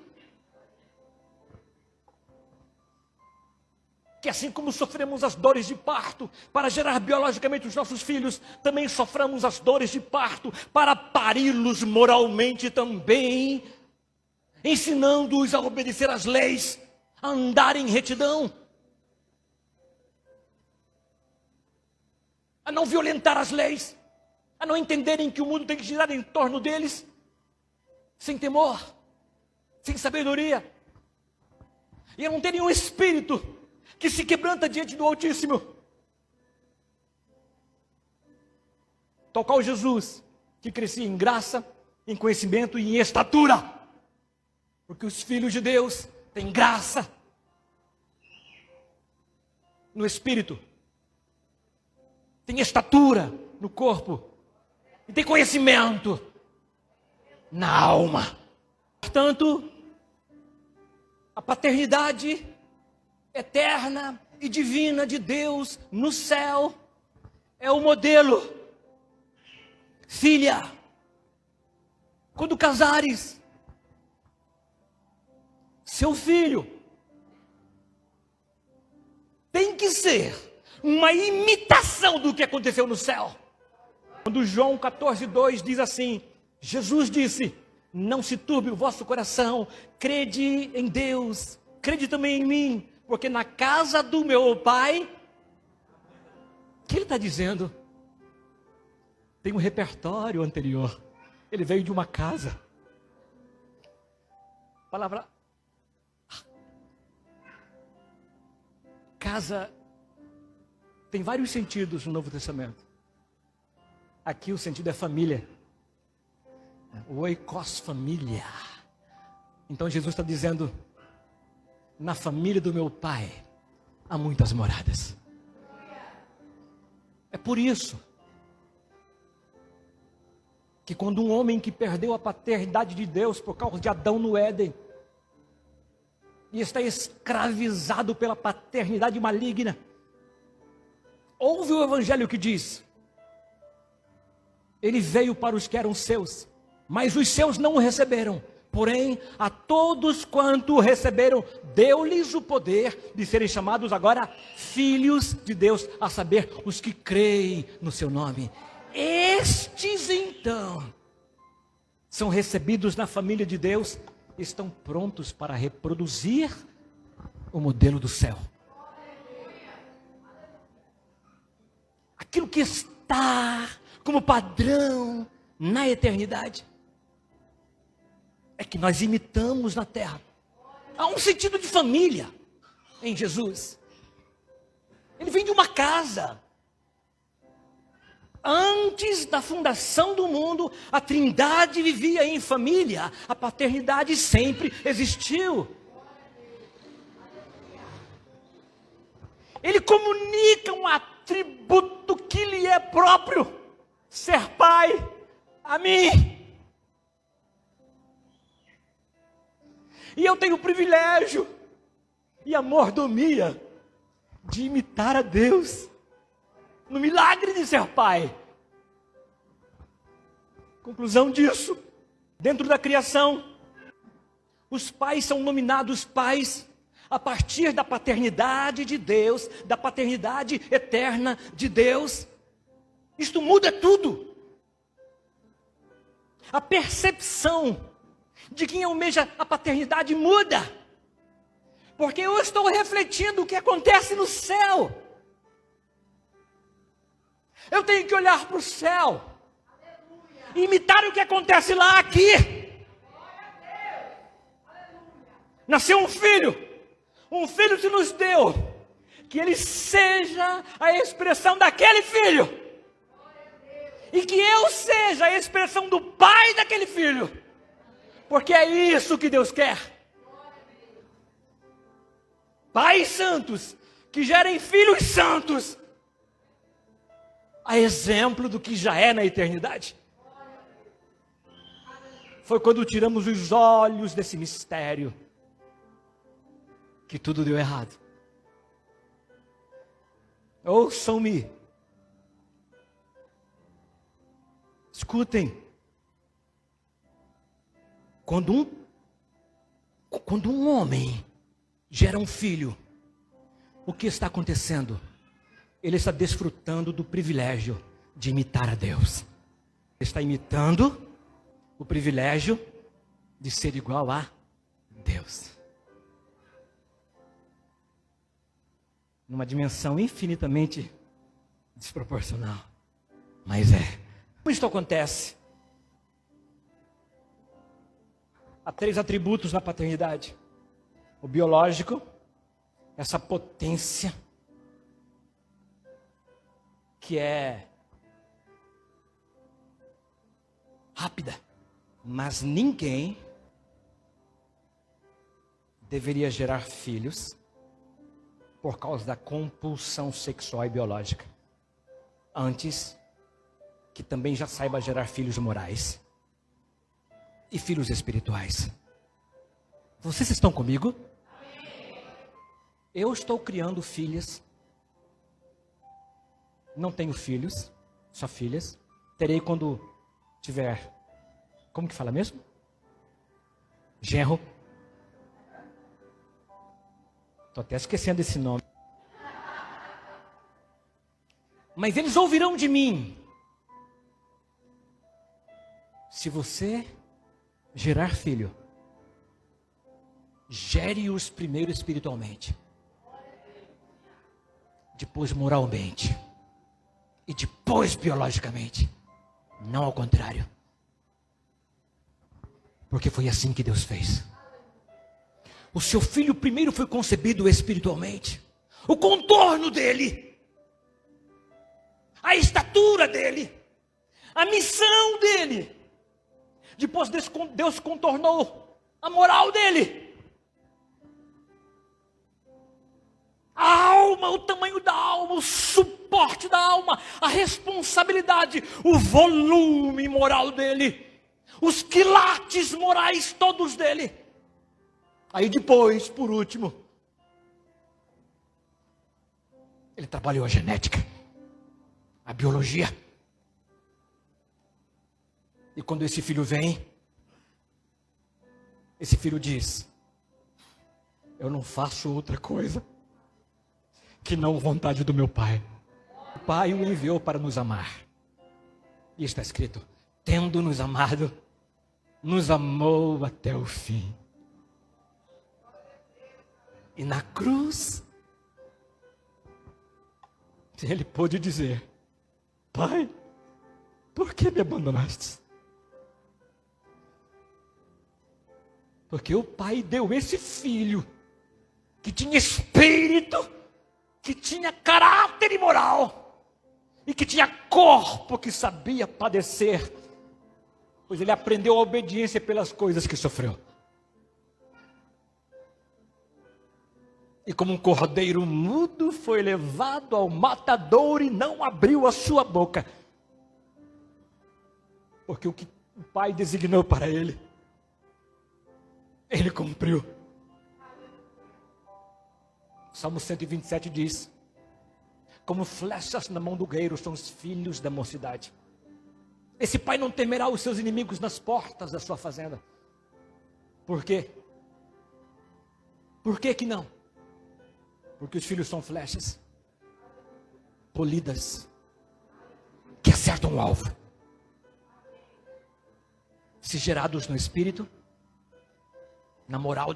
Que assim como sofremos as dores de parto para gerar biologicamente os nossos filhos, também soframos as dores de parto para pari-los moralmente também, ensinando-os a obedecer às leis, a andar em retidão, a não violentar as leis, a não entenderem que o mundo tem que girar em torno deles, sem temor, sem sabedoria, e a não terem um espírito que se quebranta diante do Altíssimo. Tal qual Jesus, que crescia em graça, em conhecimento e em estatura. Porque os filhos de Deus têm graça no espírito, tem estatura no corpo, e tem conhecimento na alma. Portanto, a paternidade eterna e divina de Deus no céu é o modelo. Filha, quando casares, seu filho tem que ser uma imitação do que aconteceu no céu. Quando João 14:2 diz assim, Jesus disse, não se turbe o vosso coração, crede em Deus, crede também em mim, porque na casa do meu pai, o que ele está dizendo? Tem um repertório anterior. Ele veio de uma casa. A palavra casa tem vários sentidos no Novo Testamento. Aqui o sentido é família. O oikos, família. Então Jesus está dizendo, na família do meu pai há muitas moradas. É por isso que quando um homem que perdeu a paternidade de Deus por causa de Adão no Éden, e está escravizado pela paternidade maligna, ouve o evangelho que diz, ele veio para os que eram seus, mas os seus não o receberam. Porém, a todos quanto o receberam, deu-lhes o poder de serem chamados agora filhos de Deus, a saber, os que creem no seu nome. Estes então são recebidos na família de Deus, estão prontos para reproduzir o modelo do céu. Aquilo que está como padrão na eternidade é que nós imitamos na terra. Há um sentido de família em Jesus. Ele vem de uma casa. Antes da fundação do mundo, a Trindade vivia em família. A paternidade sempre existiu. Ele comunica um atributo que lhe é próprio. Ser pai a mim. E eu tenho o privilégio e a mordomia de imitar a Deus no milagre de ser pai. Conclusão disso, dentro da criação, os pais são nominados pais a partir da paternidade de Deus, da paternidade eterna de Deus. Isto muda tudo. A percepção de quem almeja a paternidade muda. Porque eu estou refletindo o que acontece no céu. Eu tenho que olhar para o céu. E imitar o que acontece lá aqui. Nasceu um filho se nos deu, que ele seja a expressão daquele filho, e que eu seja a expressão do pai daquele filho, porque é isso que Deus quer. Pais santos, que gerem filhos santos, a exemplo do que já é na eternidade. Foi quando tiramos os olhos desse mistério que tudo deu errado. Ouçam-me. Escutem. Quando um homem gera um filho, o que está acontecendo? Ele está desfrutando do privilégio de imitar a Deus. Ele está imitando o privilégio de ser igual a Deus. Numa dimensão infinitamente desproporcional. Mas como isso acontece? Há 3 atributos na paternidade. O biológico, essa potência que é rápida, mas ninguém deveria gerar filhos por causa da compulsão sexual e biológica, antes que também já saiba gerar filhos morais e filhos espirituais. Vocês estão comigo? Eu estou criando filhas. Não tenho filhos, só filhas. Terei quando tiver, como que fala mesmo? Genro. Estou até esquecendo esse nome. Mas eles ouvirão de mim. Se você gerar filho, gere-os primeiro espiritualmente, depois moralmente e depois biologicamente, não ao contrário, porque foi assim que Deus fez. O seu filho primeiro foi concebido espiritualmente, o contorno dele, a estatura dele, a missão dele. Depois Deus contornou a moral dele. A alma, o tamanho da alma, o suporte da alma, a responsabilidade, o volume moral dele, os quilates morais todos dele. Aí depois, por último, ele trabalhou a genética, a biologia. E quando esse filho vem, esse filho diz: eu não faço outra coisa que não a vontade do meu Pai. O Pai o enviou para nos amar. E está escrito: tendo nos amado, nos amou até o fim. E na cruz, ele pôde dizer: Pai, por que me abandonaste? Porque o Pai deu esse filho, que tinha espírito, que tinha caráter e moral, e que tinha corpo que sabia padecer, pois ele aprendeu a obediência pelas coisas que sofreu. E como um cordeiro mudo foi levado ao matadouro e não abriu a sua boca, porque o que o Pai designou para ele, ele cumpriu. Salmo 127 diz: como flechas na mão do guerreiro são os filhos da mocidade. Esse pai não temerá os seus inimigos nas portas da sua fazenda. Por quê? Por que que não? Porque os filhos são flechas polidas, que acertam o alvo. Se gerados no espírito, na moral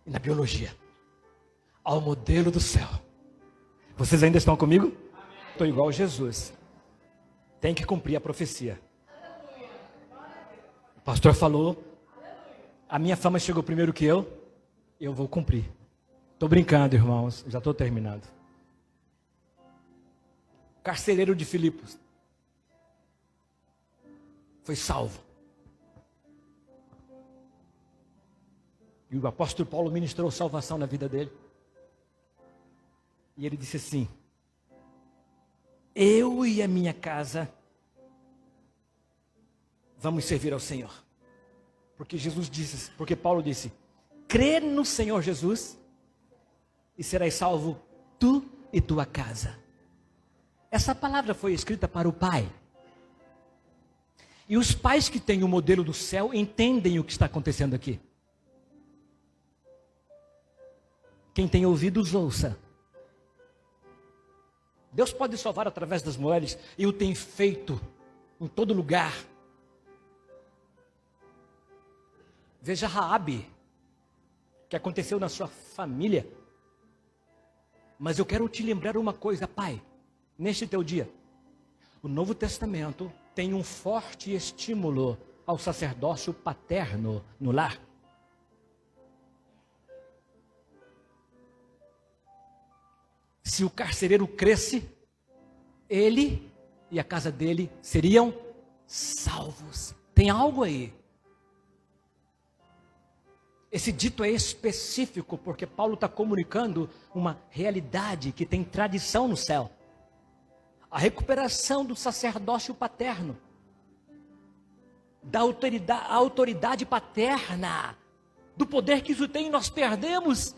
e na biologia, ao modelo do céu. Vocês ainda estão comigo? Estou igual a Jesus. Tem que cumprir a profecia. O pastor falou, A minha fama chegou primeiro que eu vou cumprir. Estou brincando, irmãos, já estou terminando. Carcereiro de Filipos foi salvo. E o apóstolo Paulo ministrou salvação na vida dele. E ele disse assim: eu e a minha casa vamos servir ao Senhor. Porque Paulo disse: crê no Senhor Jesus e serás salvo tu e tua casa. Essa palavra foi escrita para o Pai. E os pais que têm o modelo do céu entendem o que está acontecendo aqui. Quem tem ouvidos, ouça. Deus pode salvar através das mulheres, e o tem feito em todo lugar. Veja Raabe, que aconteceu na sua família. Mas eu quero te lembrar uma coisa, pai, neste teu dia. O Novo Testamento tem um forte estímulo ao sacerdócio paterno no lar. Se o carcereiro cresce, ele e a casa dele seriam salvos. Tem algo aí. Esse dito é específico porque Paulo está comunicando uma realidade que tem tradição no céu. A recuperação do sacerdócio paterno, da autoridade paterna, do poder que isso tem, nós perdemos.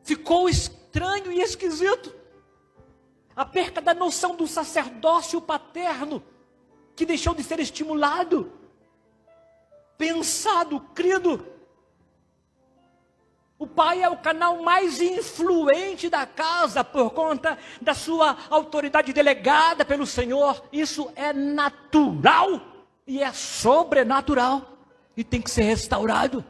Ficou estranho e esquisito. A perca da noção do sacerdócio paterno, que deixou de ser estimulado, pensado, crido. O pai é o canal mais influente da casa por conta da sua autoridade delegada pelo Senhor. Isso é natural e é sobrenatural e tem que ser restaurado.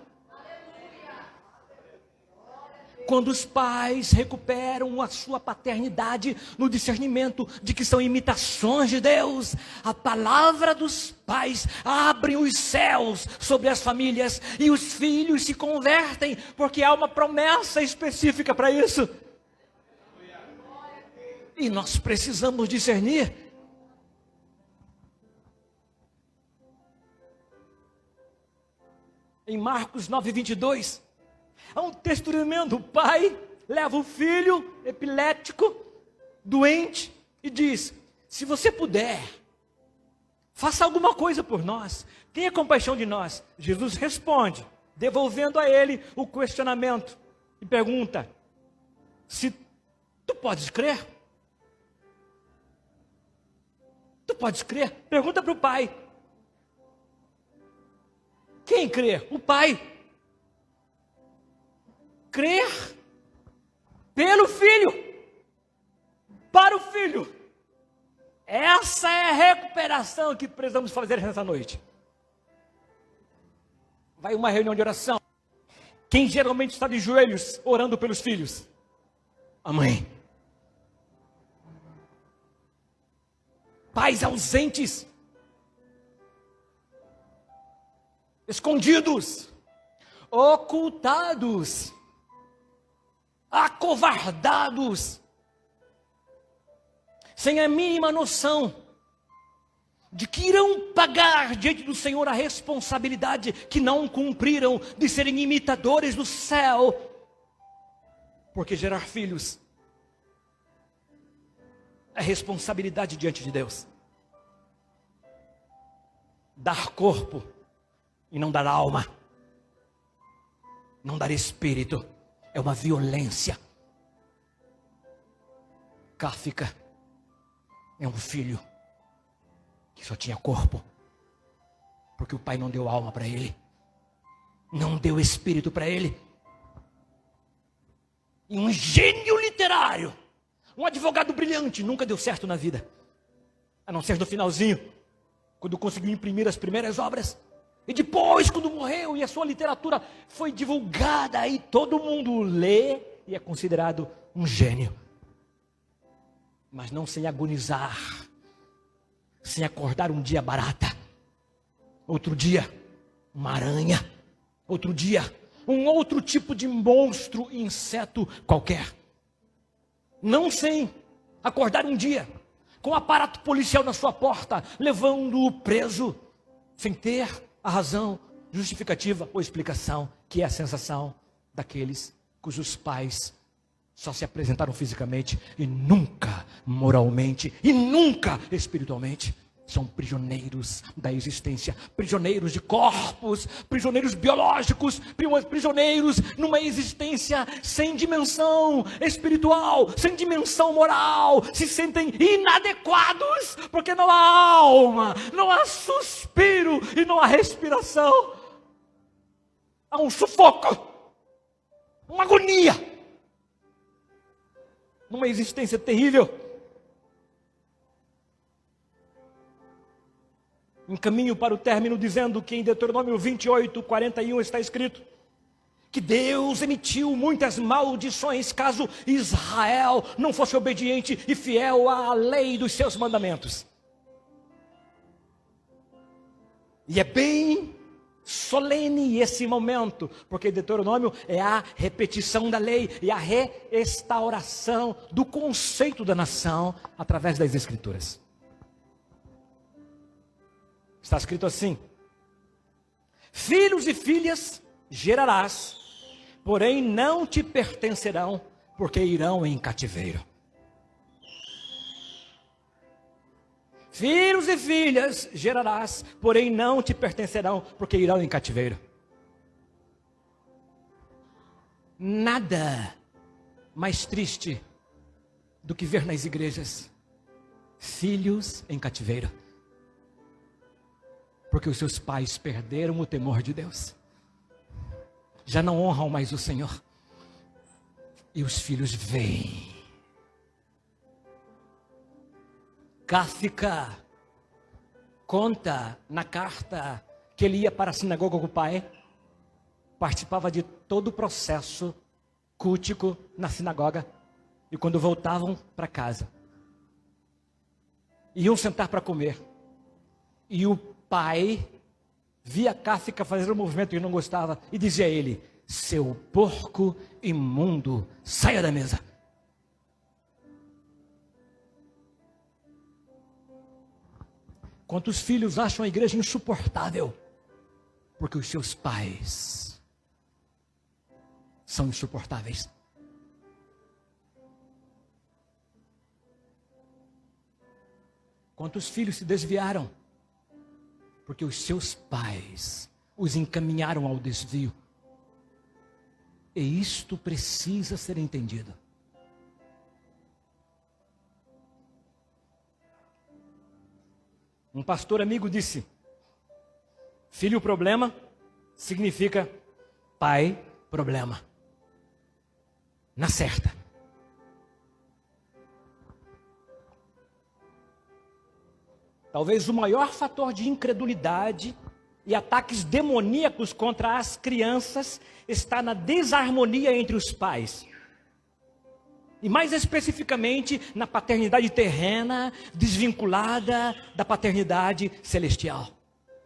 Quando os pais recuperam a sua paternidade no discernimento de que são imitações de Deus, a palavra dos pais abre os céus sobre as famílias e os filhos se convertem, porque há uma promessa específica para isso. E nós precisamos discernir. Em Marcos 9:22, há um texto tremendo. O pai leva o filho epilético, doente, e diz: se você puder, faça alguma coisa por nós, tenha compaixão de nós. Jesus responde, devolvendo a ele o questionamento, e pergunta: se tu podes crer? Tu podes crer? Pergunta para o pai. Quem crê? O pai. Crer pelo filho, para o filho. Essa é a recuperação que precisamos fazer nessa noite. Vai uma reunião de oração. Quem geralmente está de joelhos orando pelos filhos? A mãe. Pais ausentes, escondidos, ocultados, acovardados, sem a mínima noção de que irão pagar diante do Senhor a responsabilidade que não cumpriram de serem imitadores do céu, porque gerar filhos é responsabilidade diante de Deus. Dar corpo e não dar alma, não dar espírito, é uma violência. Cáfica é um filho que só tinha corpo, porque o pai não deu alma para ele, não deu espírito para ele. E um gênio literário, um advogado brilhante, nunca deu certo na vida, a não ser no finalzinho, quando conseguiu imprimir as primeiras obras. E depois, quando morreu e a sua literatura foi divulgada, aí todo mundo lê e é considerado um gênio. Mas não sem agonizar, sem acordar um dia barata, outro dia uma aranha. Outro dia, um outro tipo de monstro, inseto qualquer. Não sem acordar um dia com um aparato policial na sua porta, levando-o preso, sem ter a razão justificativa ou explicação, que é a sensação daqueles cujos pais só se apresentaram fisicamente e nunca moralmente e nunca espiritualmente. São prisioneiros da existência, prisioneiros de corpos, prisioneiros biológicos, prisioneiros numa existência sem dimensão espiritual, sem dimensão moral, se sentem inadequados, porque não há alma, não há suspiro e não há respiração. Há um sufoco, uma agonia, numa existência terrível. Um caminho para o término, dizendo que em Deuteronômio 28, 41 está escrito que Deus emitiu muitas maldições caso Israel não fosse obediente e fiel à lei dos seus mandamentos. E é bem solene esse momento, porque Deuteronômio é a repetição da lei e a restauração do conceito da nação através das Escrituras. Está escrito assim: filhos e filhas gerarás, porém não te pertencerão, porque irão em cativeiro. Filhos e filhas gerarás, porém não te pertencerão, porque irão em cativeiro. Nada mais triste do que ver nas igrejas filhos em cativeiro. Porque os seus pais perderam o temor de Deus. Já não honram mais o Senhor. E os filhos vêm. Kafka conta na carta que ele ia para a sinagoga com o pai. Participava de todo o processo cultico na sinagoga. E quando voltavam para casa, iam sentar para comer. E o pai via Kafka fazer um movimento que não gostava e dizia a ele: seu porco imundo, saia da mesa. Quantos filhos acham a igreja insuportável? Porque os seus pais são insuportáveis. Quantos filhos se desviaram? Porque os seus pais os encaminharam ao desvio. E isto precisa ser entendido. Um pastor amigo disse: filho problema significa pai problema. Na certa. Talvez o maior fator de incredulidade e ataques demoníacos contra as crianças está na desarmonia entre os pais. E mais especificamente na paternidade terrena, desvinculada da paternidade celestial.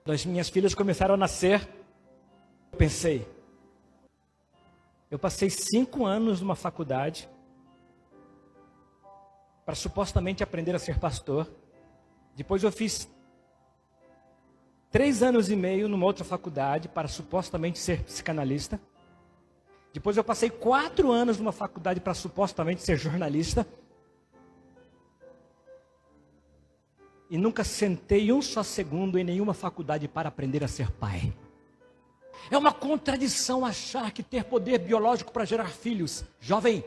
Quando as minhas filhas começaram a nascer, eu pensei, eu passei 5 anos numa faculdade para supostamente aprender a ser pastor. Depois eu fiz 3 anos e meio numa outra faculdade para supostamente ser psicanalista. Depois eu passei 4 anos numa faculdade para supostamente ser jornalista. E nunca sentei um só segundo em nenhuma faculdade para aprender a ser pai. É uma contradição achar que ter poder biológico para gerar filhos, jovem,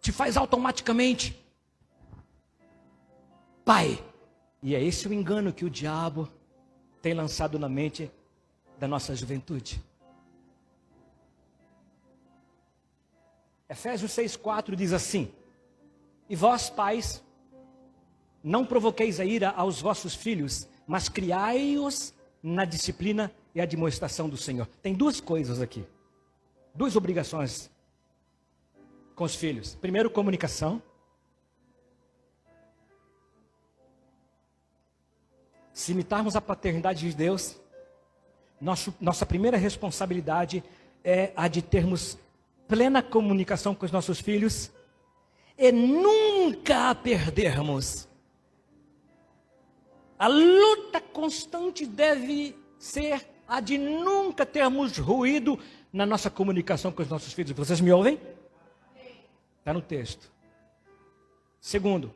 te faz automaticamente pai. E é esse o engano que o diabo tem lançado na mente da nossa juventude. Efésios 6,4 diz assim: e vós, pais, não provoqueis a ira aos vossos filhos, mas criai-os na disciplina e admoestação do Senhor. Tem 2 coisas aqui, 2 obrigações com os filhos. Primeiro, comunicação. Se imitarmos a paternidade de Deus, Nossa primeira responsabilidade é a de termos plena comunicação com os nossos filhos e nunca a perdermos. A luta constante deve ser a de nunca termos ruído na nossa comunicação com os nossos filhos. Vocês me ouvem? Está no texto. Segundo,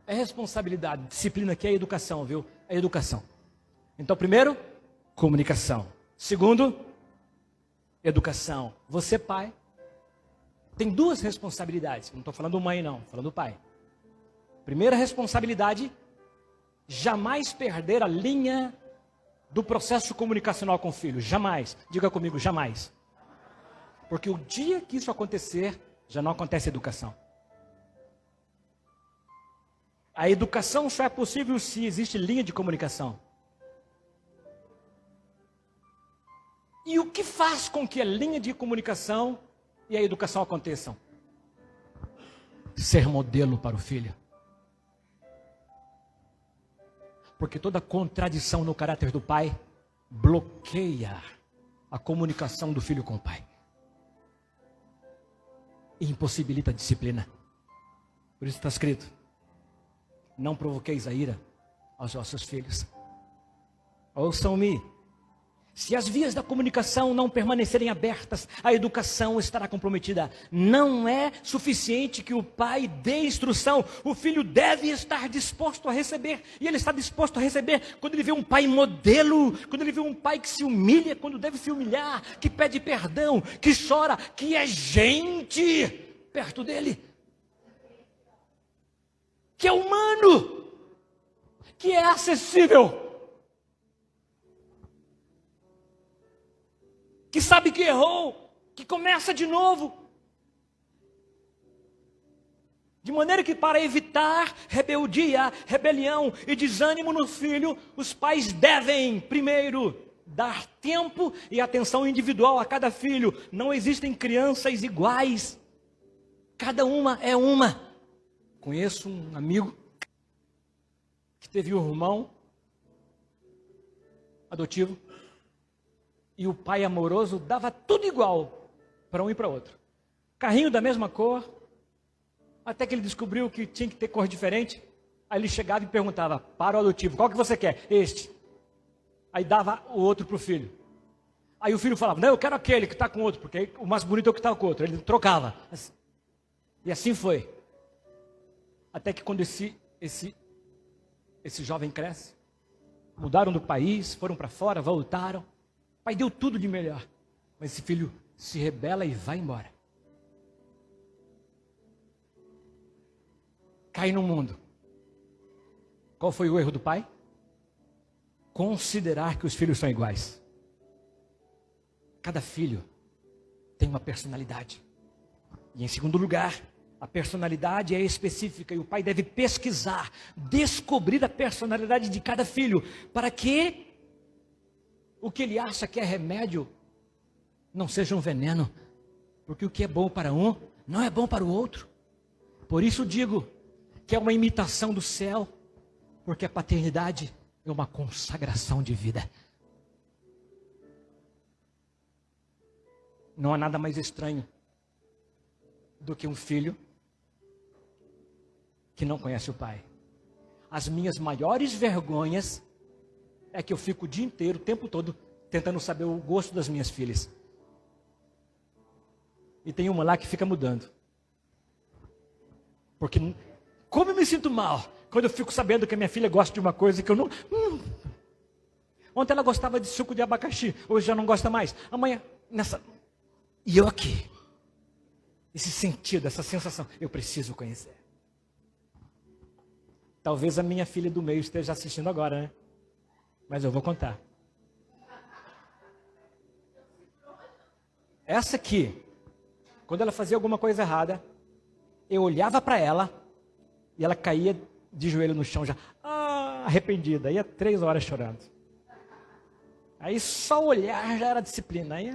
é responsabilidade, disciplina aqui é educação, viu? É educação. Então, primeiro, comunicação. Segundo, educação. Você, pai, tem duas responsabilidades. Não estou falando mãe, não, estou falando pai. Primeira responsabilidade, jamais perder a linha do processo comunicacional com o filho. Jamais. Diga comigo, jamais. Porque o dia que isso acontecer, já não acontece educação. A educação só é possível se existe linha de comunicação. E o que faz com que a linha de comunicação e a educação aconteçam? Ser modelo para o filho. Porque toda contradição no caráter do pai bloqueia a comunicação do filho com o pai. E impossibilita a disciplina. Por isso está escrito: não provoqueis a ira aos vossos filhos. Ouçam-me. Se as vias da comunicação não permanecerem abertas, a educação estará comprometida. Não é suficiente que o pai dê instrução. O filho deve estar disposto a receber. E ele está disposto a receber quando ele vê um pai modelo, quando ele vê um pai que se humilha, quando deve se humilhar, que pede perdão, que chora, que é gente perto dele, que é humano, que é acessível, que sabe que errou, que começa de novo. De maneira que, para evitar rebeldia, rebelião e desânimo no filho, os pais devem, primeiro, dar tempo e atenção individual a cada filho. Não existem crianças iguais. Cada uma é uma. Conheço um amigo que teve um irmão adotivo. E o pai amoroso dava tudo igual para um e para outro. Carrinho da mesma cor, até que ele descobriu que tinha que ter cor diferente. Aí ele chegava e perguntava para o adotivo: qual que você quer? Este. Aí dava o outro para o filho. Aí o filho falava: não, eu quero aquele que está com o outro, porque o mais bonito é o que está com o outro. Ele trocava. E assim foi. Até que quando esse jovem cresce, mudaram do país, foram para fora, voltaram. O pai deu tudo de melhor, mas esse filho se rebela e vai embora. Cai no mundo. Qual foi o erro do pai? Considerar que os filhos são iguais. Cada filho tem uma personalidade. E em segundo lugar, a personalidade é específica e o pai deve pesquisar, descobrir a personalidade de cada filho, para que o que ele acha que é remédio não seja um veneno, porque o que é bom para um não é bom para o outro. Por isso digo que é uma imitação do céu, porque a paternidade é uma consagração de vida. Não há nada mais estranho do que um filho que não conhece o pai. As minhas maiores vergonhas é que eu fico o dia inteiro, o tempo todo, tentando saber o gosto das minhas filhas. E tem uma lá que fica mudando. Porque como eu me sinto mal quando eu fico sabendo que a minha filha gosta de uma coisa que eu não... Ontem ela gostava de suco de abacaxi, hoje já não gosta mais. Amanhã, nessa... E eu aqui. Esse sentido, essa sensação, eu preciso conhecer. Talvez a minha filha do meio esteja assistindo agora, né? Mas eu vou contar. Essa aqui, quando ela fazia alguma coisa errada, eu olhava para ela e ela caía de joelho no chão já, arrependida, ia 3 horas chorando. Aí só olhar já era disciplina. Aí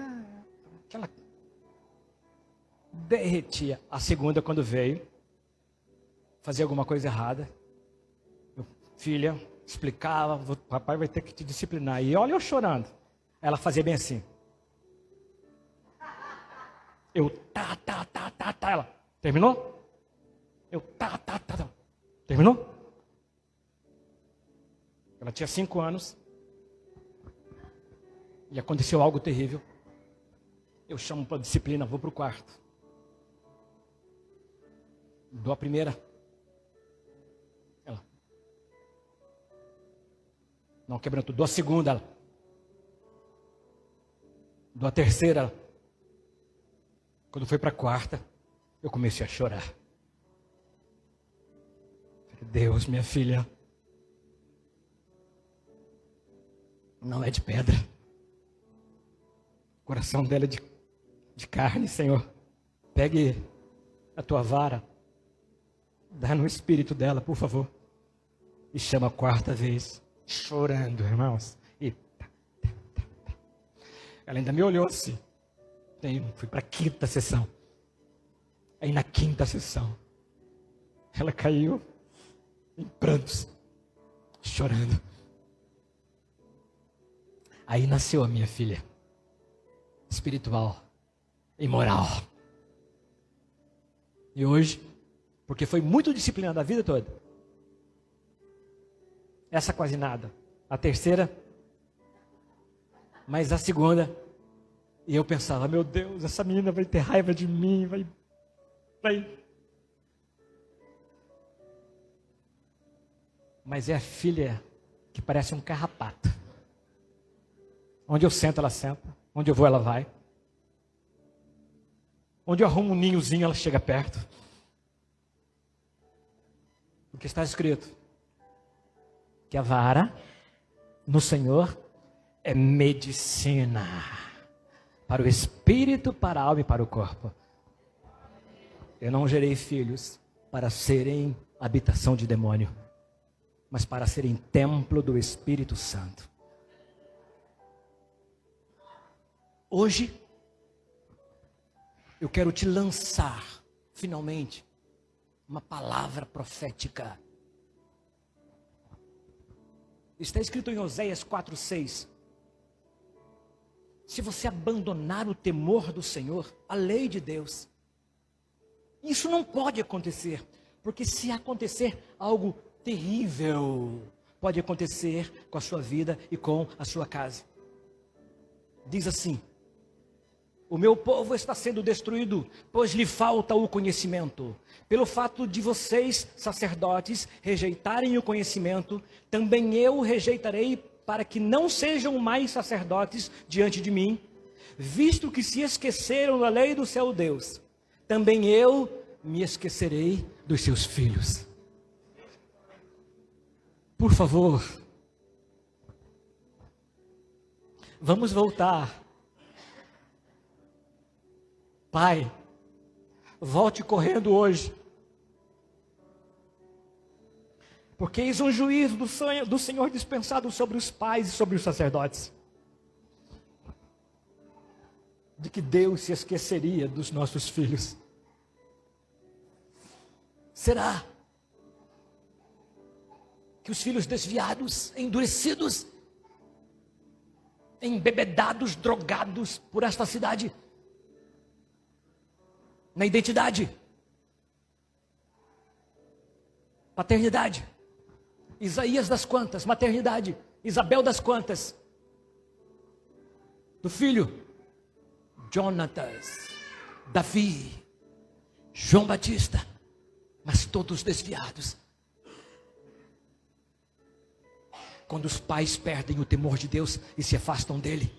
aquela derretia. A segunda, quando veio, fazia alguma coisa errada. Filha, explicava, o papai vai ter que te disciplinar. E olha eu chorando. Ela fazia bem assim. Eu, tá. Ela, terminou? Eu, tá. Terminou? Ela tinha 5 anos. E aconteceu algo terrível. Eu chamo para disciplina, vou para o quarto. Dou a primeira. Ela. Não quebrantou. Dou a segunda. Ela. Dou a terceira. Ela. Quando foi para a quarta, eu comecei a chorar. Deus, minha filha, não é de pedra. O coração dela é de carne, Senhor. Pegue a tua vara, dá no espírito dela, por favor. E chama a quarta vez, chorando, irmãos. E ela ainda me olhou assim. Fui para a 5ª sessão. Aí na 5ª sessão, ela caiu em prantos, chorando. Aí nasceu a minha filha, espiritual e moral. E hoje, porque foi muito disciplinada a vida toda, essa quase nada, a terceira, mas a segunda, e eu pensava, meu Deus, essa menina vai ter raiva de mim, vai. Mas é a filha que parece um carrapato. Onde eu sento, ela senta. Onde eu vou, ela vai. Onde eu arrumo um ninhozinho, ela chega perto. Porque está escrito que a vara no Senhor é medicina para o espírito, para a alma e para o corpo. Eu não gerei filhos para serem habitação de demônio, mas para serem templo do Espírito Santo. Hoje, eu quero te lançar, finalmente, uma palavra profética. Está escrito em Oséias 4:6. Se você abandonar o temor do Senhor, a lei de Deus, isso não pode acontecer, porque se acontecer algo terrível, pode acontecer com a sua vida e com a sua casa. Diz assim: o meu povo está sendo destruído, pois lhe falta o conhecimento. Pelo fato de vocês, sacerdotes, rejeitarem o conhecimento, também eu rejeitarei, para que não sejam mais sacerdotes diante de mim, visto que se esqueceram da lei do seu Deus, também eu me esquecerei dos seus filhos. Por favor, vamos voltar. Pai, volte correndo hoje, porque eis um juízo do Senhor dispensado sobre os pais e sobre os sacerdotes, de que Deus se esqueceria dos nossos filhos. Será que os filhos desviados, endurecidos, embebedados, drogados por esta cidade, na identidade, paternidade, Isaías das quantas, maternidade, Isabel das quantas, do filho, Jonatas, Davi, João Batista, mas todos desviados. Quando os pais perdem o temor de Deus e se afastam dele,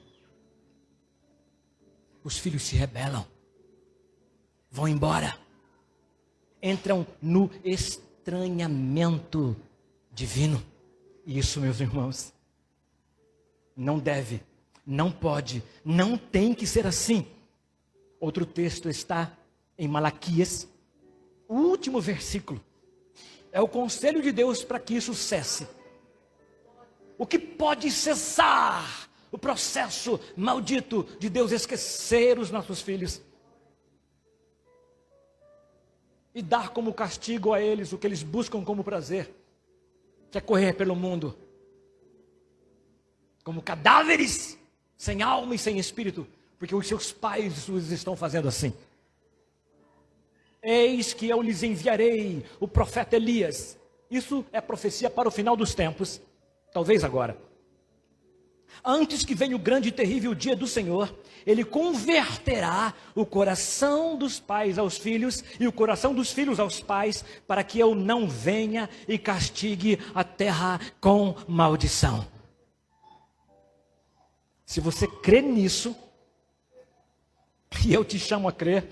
os filhos se rebelam, vão embora, entram no estranhamento divino. E isso, meus irmãos, não deve, não pode, não tem que ser assim. Outro texto está em Malaquias, o último versículo. É o conselho de Deus para que isso cesse. O que pode cessar o processo maldito de Deus esquecer os nossos filhos e dar como castigo a eles o que eles buscam como prazer? quer correr pelo mundo como cadáveres, sem alma e sem espírito, porque os seus pais os estão fazendo assim. Eis que eu lhes enviarei o profeta Elias. Isso é profecia para o final dos tempos, talvez agora. Antes que venha o grande e terrível dia do Senhor, Ele converterá o coração dos pais aos filhos e o coração dos filhos aos pais, para que eu não venha e castigue a terra com maldição. Se você crê nisso, e eu te chamo a crer,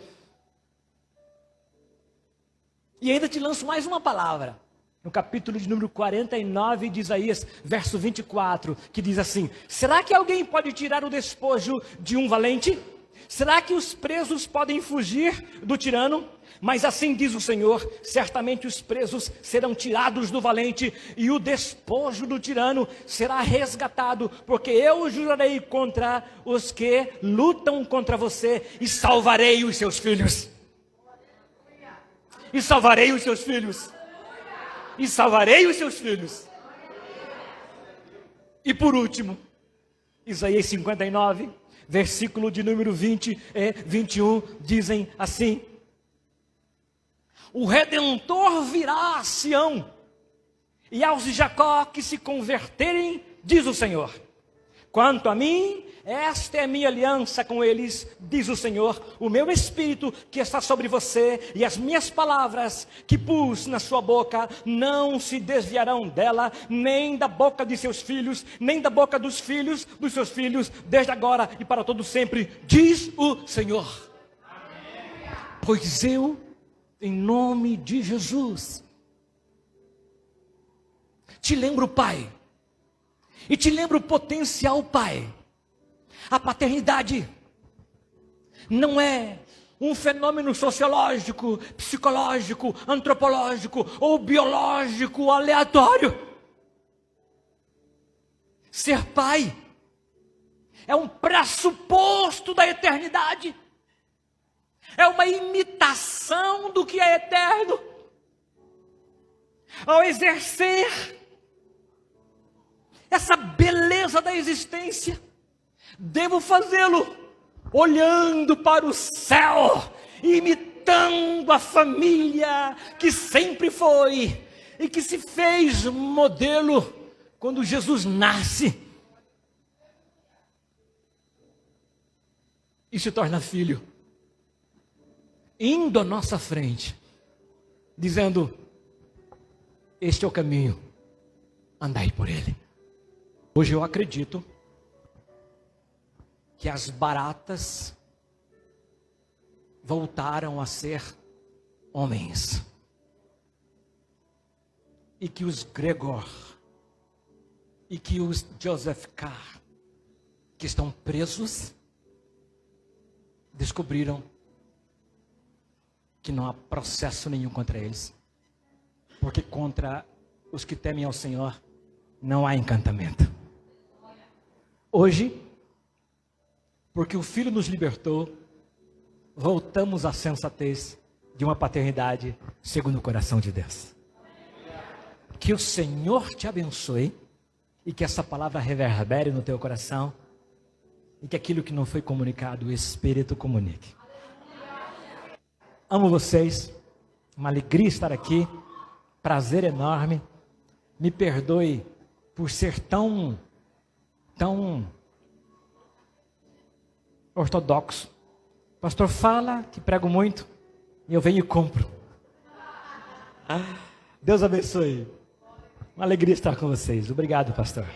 e ainda te lanço mais uma palavra, no capítulo de número 49 de Isaías, verso 24, que diz assim: será que alguém pode tirar o despojo de um valente? Será que os presos podem fugir do tirano? Mas assim diz o Senhor, certamente os presos serão tirados do valente, e o despojo do tirano será resgatado, porque eu jurarei contra os que lutam contra você, e salvarei os seus filhos. E salvarei os seus filhos. E salvarei os seus filhos. E por último, Isaías 59, versículo de número 20 e 21, dizem assim: o Redentor virá a Sião, e aos de Jacó que se converterem, diz o Senhor. Quanto a mim, esta é a minha aliança com eles, diz o Senhor. O meu Espírito que está sobre você e as minhas palavras que pus na sua boca não se desviarão dela, nem da boca de seus filhos, nem da boca dos filhos dos seus filhos, desde agora e para todo sempre, diz o Senhor. Amém. Pois eu, em nome de Jesus, te lembro, Pai, e te lembro, potencial Pai. A paternidade não é um fenômeno sociológico, psicológico, antropológico ou biológico aleatório. Ser pai é um pressuposto da eternidade. É uma imitação do que é eterno. Ao exercer essa beleza da existência, devo fazê-lo olhando para o céu, imitando a família que sempre foi e que se fez modelo quando Jesus nasce e se torna filho, indo à nossa frente, dizendo: este é o caminho, andai por ele. Hoje eu acredito que as baratas voltaram a ser homens. E que os Gregor e que os Joseph Carr, que estão presos, descobriram que não há processo nenhum contra eles. Porque contra os que temem ao Senhor não há encantamento. Hoje, porque o Filho nos libertou, voltamos à sensatez de uma paternidade segundo o coração de Deus. Que o Senhor te abençoe e que essa palavra reverbere no teu coração e que aquilo que não foi comunicado, o Espírito comunique. Amo vocês, uma alegria estar aqui, prazer enorme. Me perdoe por ser tão ortodoxo. O pastor fala que prego muito e eu venho e compro. Deus abençoe. Uma alegria estar com vocês. Obrigado, pastor.